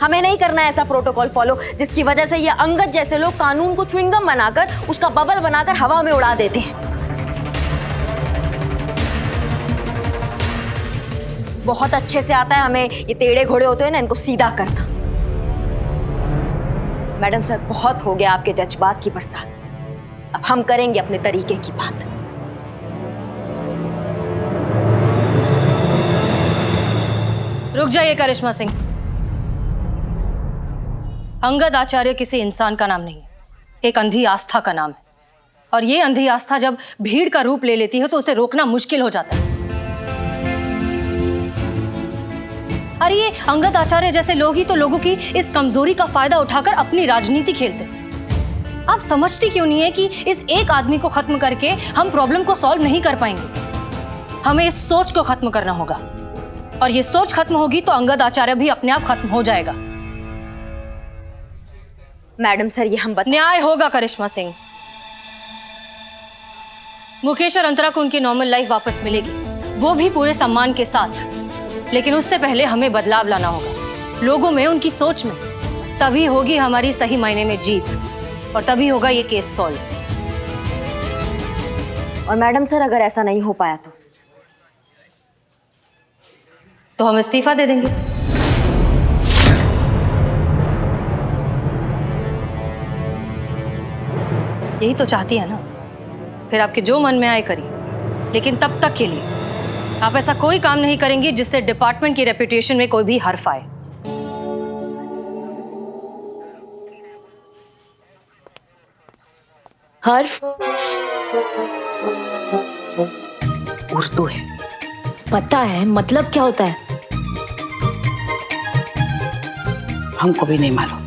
S2: हमें नहीं करना है ऐसा प्रोटोकॉल फॉलो जिसकी वजह से ये अंगद जैसे लोग कानून को च्युइंगम बनाकर उसका बबल बनाकर हवा में उड़ा देते हैं। बहुत अच्छे से आता है हमें ये टेढ़े घोड़े होते हैं ना, इनको सीधा करना। मैडम सर बहुत हो गया आपके जज्बात की बरसात, अब हम करेंगे अपने तरीके की बात।
S4: रुक जाइए करिश्मा सिंह, अंगद आचार्य किसी इंसान का नाम नहीं है, एक अंधी आस्था का नाम है। और ये अंधी आस्था जब भीड़ का रूप ले लेती है तो उसे रोकना मुश्किल हो जाता है। अरे ये अंगद आचार्य जैसे लोग ही तो लोगों की इस कमजोरी का फायदा उठाकर अपनी राजनीति खेलते हैं। आप समझती क्यों नहीं है कि इस एक आदमी को खत्म करके हम प्रॉब्लम को सॉल्व नहीं कर पाएंगे? हमें इस सोच को खत्म करना होगा, और ये सोच खत्म होगी तो अंगद आचार्य भी अपने आप खत्म हो जाएगा।
S2: मैडम सर ये हम
S4: न्याय होगा करिश्मा सिंह। मुकेश और अंतरा को उनकी नॉर्मल लाइफ वापस मिलेगी, वो भी पूरे सम्मान के साथ। लेकिन उससे पहले हमें बदलाव लाना होगा लोगों में, उनकी सोच में। तभी होगी हमारी सही मायने में जीत, और तभी होगा ये केस सॉल्व।
S2: और मैडम सर अगर ऐसा नहीं हो पाया
S4: तो हम इस्तीफा दे देंगे। यही तो चाहती है ना? फिर आपके जो मन में आए करिए, लेकिन तब तक के लिए आप ऐसा कोई काम नहीं करेंगी जिससे डिपार्टमेंट की रेपुटेशन में कोई भी हर्फ आए।
S6: हर्फ
S2: उर्दू है।
S6: पता है मतलब क्या होता है?
S8: हमको भी नहीं मालूम।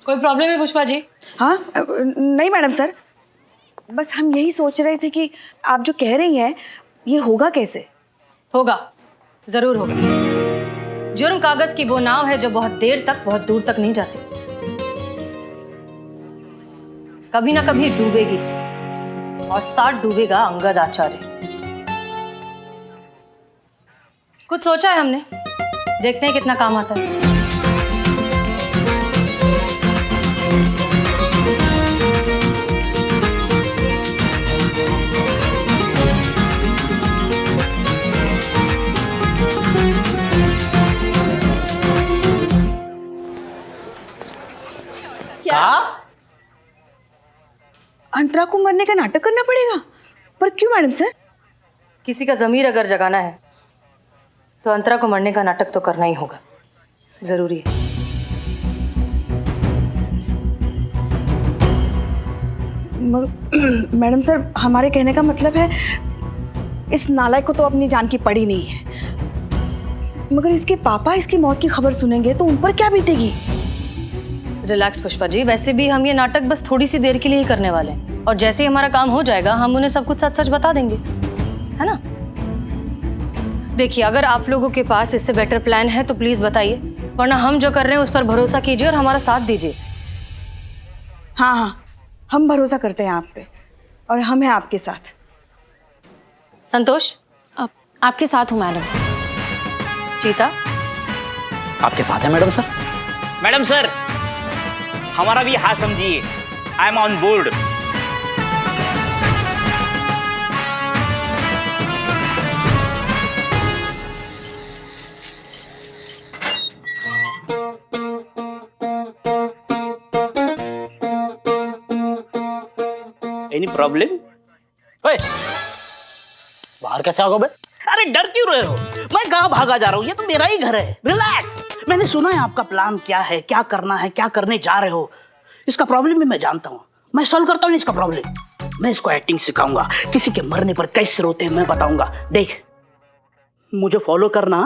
S4: कोई प्रॉब्लम है पुष्पा जी?
S8: हाँ नहीं मैडम सर, बस हम यही सोच रहे थे कि आप जो कह रही हैं ये होगा कैसे?
S4: होगा, जरूर होगा। जुर्म कागज की वो नाव है जो बहुत देर तक बहुत दूर तक नहीं जाती, कभी ना कभी डूबेगी, और साथ डूबेगा अंगद आचार्य। कुछ सोचा है हमने, देखते हैं कितना काम आता है।
S8: क्या? अंतरा को मरने का नाटक करना पड़ेगा? पर क्यों मैडम सर?
S4: किसी का जमीर अगर जगाना है तो अंतरा को मरने का नाटक तो करना ही होगा, जरूरी है।
S8: मैडम सर हमारे कहने का मतलब है इस नालायक को तो अपनी जान की पड़ी नहीं है, मगर इसके पापा इसकी मौत की खबर सुनेंगे तो उन पर क्या बीतेगी?
S4: रिलैक्स पुष्पा जी, वैसे भी हम ये नाटक बस थोड़ी सी देर के लिए ही करने वाले हैं, और जैसे ही हमारा काम हो जाएगा हम उन्हें सब कुछ सच सच बता देंगे, है ना? देखिए, अगर आप लोगों के पास इससे बेटर प्लान है तो प्लीज बताइए, वरना हम जो कर रहे हैं उस पर भरोसा कीजिए और हमारा साथ दीजिए।
S8: हाँ हाँ, हम भरोसा करते हैं आप पे, और हम हैं आपके साथ।
S4: संतोष?
S6: आपके साथ हूँ मैडम सर।
S4: चीता?
S7: आपके साथ है मैडम सर।
S11: मैडम सर हमारा भी हाथ समझिए। I am on board. Any problem?
S7: बाहर कैसे आ गए बे?
S11: अरे डर क्यों रहे हो? मैं कहाँ भागा जा रहा हूँ? ये तो मेरा ही घर है। रिलैक्स। मैंने सुना है आपका प्लान क्या है, क्या करना है, क्या करने जा रहे हो। इसका प्रॉब्लम भी मैं जानता हूँ, मैं सॉल्व करता हूँ इसका प्रॉब्लम। मैं इसको एक्टिंग सिखाऊंगा, किसी के मरने पर कैसे रोते हैं मैं बताऊंगा। देख, मुझे फॉलो करना,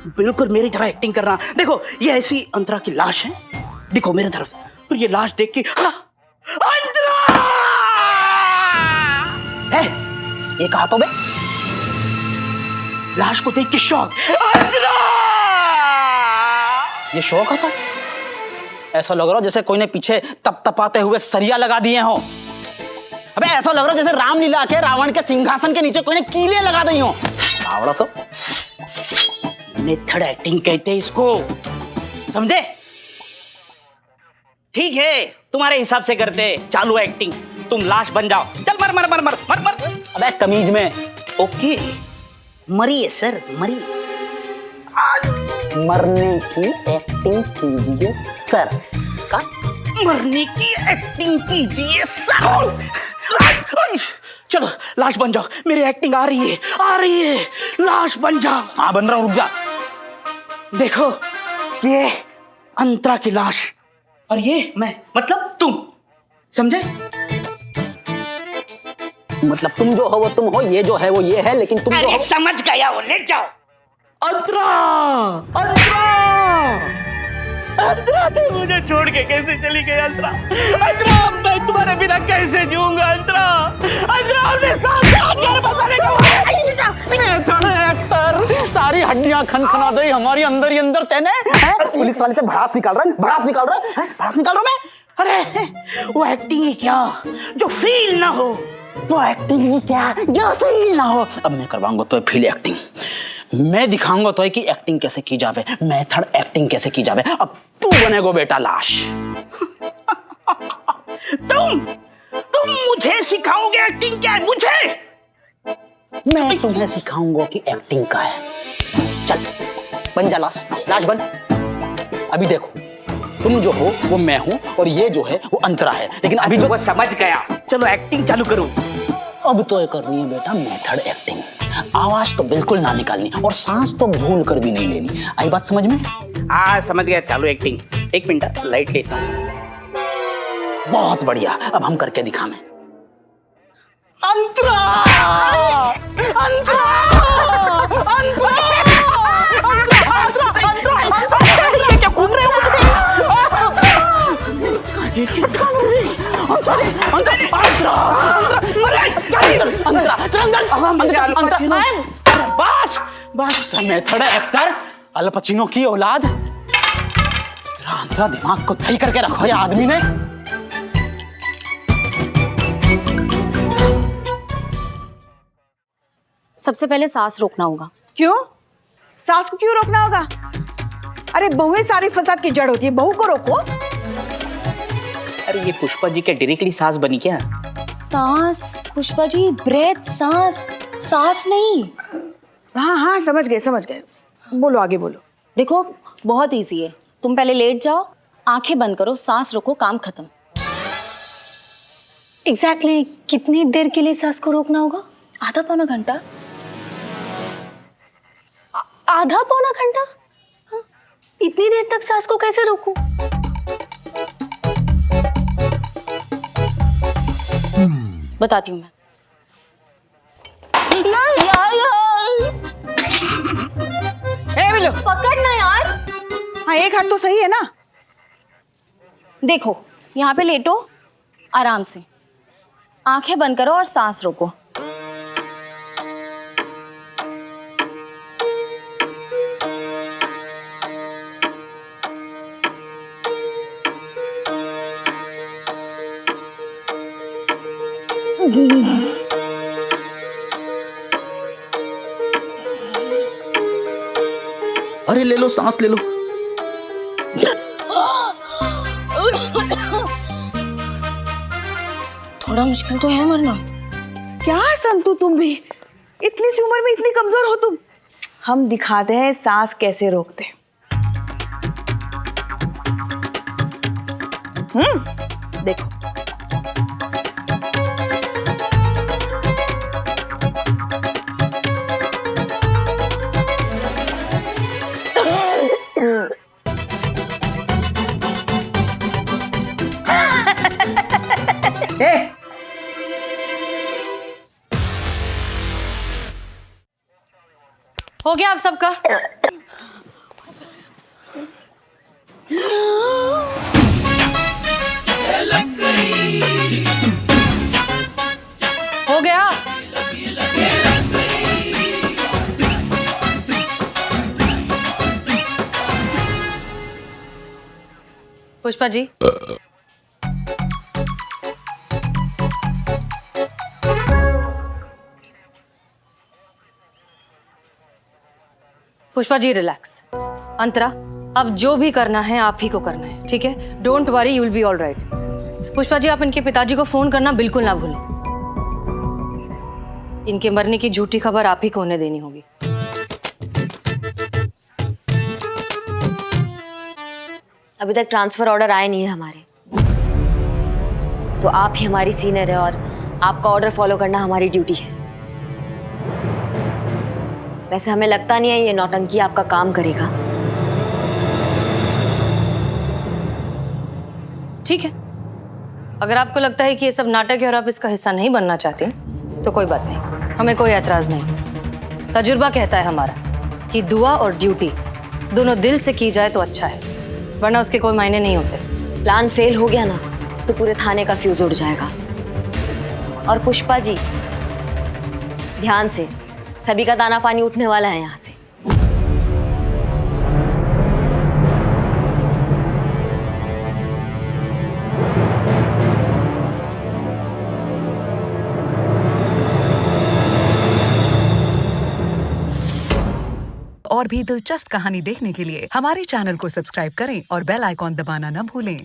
S11: बिल्कुल मेरी तरह एक्टिंग करना। देखो ये ऐसी अंतरा की लाश है, देखो मेरी तरफ, तो ये लाश देख के अंतरा!
S7: ये कहा तो बे?
S11: लाश को देख के शौक।
S7: ये शौक आता? ऐसा लग रहा हो जैसे कोई ने पीछे तप तपाते हुए सरिया लगा दिए हो। अबे ऐसा लग रहा है जैसे रामलीला के रावण के सिंहासन के नीचे कोई ने कीले लगा दी हो। आवड़ा सब
S11: मेथड एक्टिंग कहते हैं इसको, समझे? ठीक है, तुम्हारे हिसाब से करते, चालू एक्टिंग। तुम लाश बन जाओ, चल मर मर मर मर मर मर।
S7: अबे तमीज में।
S11: ओके, मरिए सर, मरिए।
S7: मरने की एक्टिंग कीजिए सर। का?
S11: मरने की एक्टिंग कीजिए सर। चलो लाश बन जाओ, मेरी एक्टिंग आ रही है, आ रही है। लाश बन जाओ।
S7: हाँ बन रहा हूँ, रुक जा।
S11: देखो ये अंतरा की लाश और ये मैं, मतलब तुम, समझे?
S7: मतलब तुम जो हो वो तुम हो, ये जो है वो ये है, लेकिन तुम जो हो
S11: समझ गया, वो ले जाओ। अंतरा, अंतरा, अंतरा, तुम मुझे छोड़ के कैसे चली गई अंतरा? अंतरा, मैं तुम्हारे बिना कैसे जीऊंगा अंतरा? अंतरा, हमने साथ साथ घर बसाने का
S7: एक्टर, सारी हड्डियां खनखना दे हमारी अंदर ही अंदर। तेने पुलिस वाले से भड़ास निकाल रहा है, भड़ास निकाल रहा है, भड़ास निकाल रहा मैं।
S11: अरे वो एक्टिंग ही क्या जो फील ना हो,
S7: वो एक्टिंग ही क्या जो फील ना हो। अब मैं करवाऊंगा तो फील एक्टिंग, मैं दिखाऊंगा तो कि एक्टिंग कैसे की जावे, मेथड एक्टिंग कैसे की जावे। अब तू बनेगो बेटा लाश।
S11: तुम मुझे सिखाओगे एक्टिंग क्या है? मुझे?
S7: मैं तुम्हें सिखाऊंगा कि एक्टिंग का है। चल बन जा लाश, लाश बन। अभी देखो, तुम जो हो वो मैं हूं और ये जो है वो अंतरा है, लेकिन अभी जो
S11: वो समझ गया। चलो एक्टिंग चालू करो।
S7: अब तो ये करनी है बेटा मेथड एक्टिंग। आवाज तो बिल्कुल ना निकालनी और सांस तो भूल कर भी नहीं लेनी। आई बात समझ में?
S11: हाँ समझ गया, चालू एक्टिंग। एक मिनट लाइट लेता हूँ।
S7: बहुत बढ़िया, अब हम करके दिखाएं। अंतरा! अंतरा! अंतरा!
S11: ये क्या घूम रहे हो? बस बस,
S7: मेथड एक्टर, अल पचिनो की औलाद। अंतरा दिमाग को सही करके रखो ये आदमी ने।
S6: सबसे पहले सांस रोकना होगा।
S8: क्यों? सास को क्यों रोकना होगा? अरे बहुएं सारी फसाद की जड़ होती है, बहू को रोको।
S11: अरे ये पुष्पा जी के डायरेक्टली सास बनी क्या?
S6: सांस पुष्पा जी, ब्रेथ, सांस, सांस नहीं।
S8: हाँ हाँ समझ गए समझ गए, बोलो आगे बोलो।
S6: देखो बहुत इजी है, तुम पहले लेट जाओ, आंखें बंद करो, सांस रोको, काम खत्म। एग्जैक्टली कितनी देर के लिए सांस को रोकना होगा? आधा पौना घंटा? आधा पौना घंटा? हाँ? इतनी देर तक सांस को कैसे रोकूं? बताती हूँ मैं। पकड़ना यार।
S8: हाँ एक हाथ तो सही है ना।
S6: देखो यहाँ पे लेटो, आराम से आंखें बंद करो और सांस रोको।
S7: अरे ले लो सांस ले लो।
S6: थोड़ा मुश्किल तो है मरना।
S8: क्या संतु तुम भी इतनी सी उम्र में इतनी कमजोर हो तुम। हम दिखाते हैं सांस कैसे रोकते। देखो
S4: हो गया आप सबका? हो गया? पुष्पा जी, पुष्पा जी रिलैक्स। अंतरा, अब जो भी करना है आप ही को करना है, ठीक है? Don't worry, you will be all right. Pushpa ji, आप इनके पिताजी को फोन करना बिल्कुल ना भूलें। इनके मरने की झूठी खबर आप ही को उन्हें देनी होगी।
S2: अभी तक ट्रांसफर ऑर्डर आए नहीं है हमारे, तो आप ही हमारी सीनियर है और आपका ऑर्डर फॉलो करना हमारी ड्यूटी है। वैसे हमें लगता नहीं है ये नौटंकी आपका काम करेगा।
S4: ठीक है, अगर आपको लगता है कि ये सब नाटक है और आप इसका हिस्सा नहीं बनना चाहते तो कोई बात नहीं, हमें कोई एतराज नहीं। तजुर्बा कहता है हमारा कि दुआ और ड्यूटी दोनों दिल से की जाए तो अच्छा है, वरना उसके कोई मायने नहीं होते।
S2: प्लान फेल हो गया ना तो पूरे थाने का फ्यूज उड़ जाएगा। और पुष्पा जी, ध्यान से, सभी का दाना पानी उठने वाला है यहाँ से।
S15: और भी दिलचस्प कहानी देखने के लिए हमारे चैनल को सब्सक्राइब करें और बेल आइकॉन दबाना न भूलें।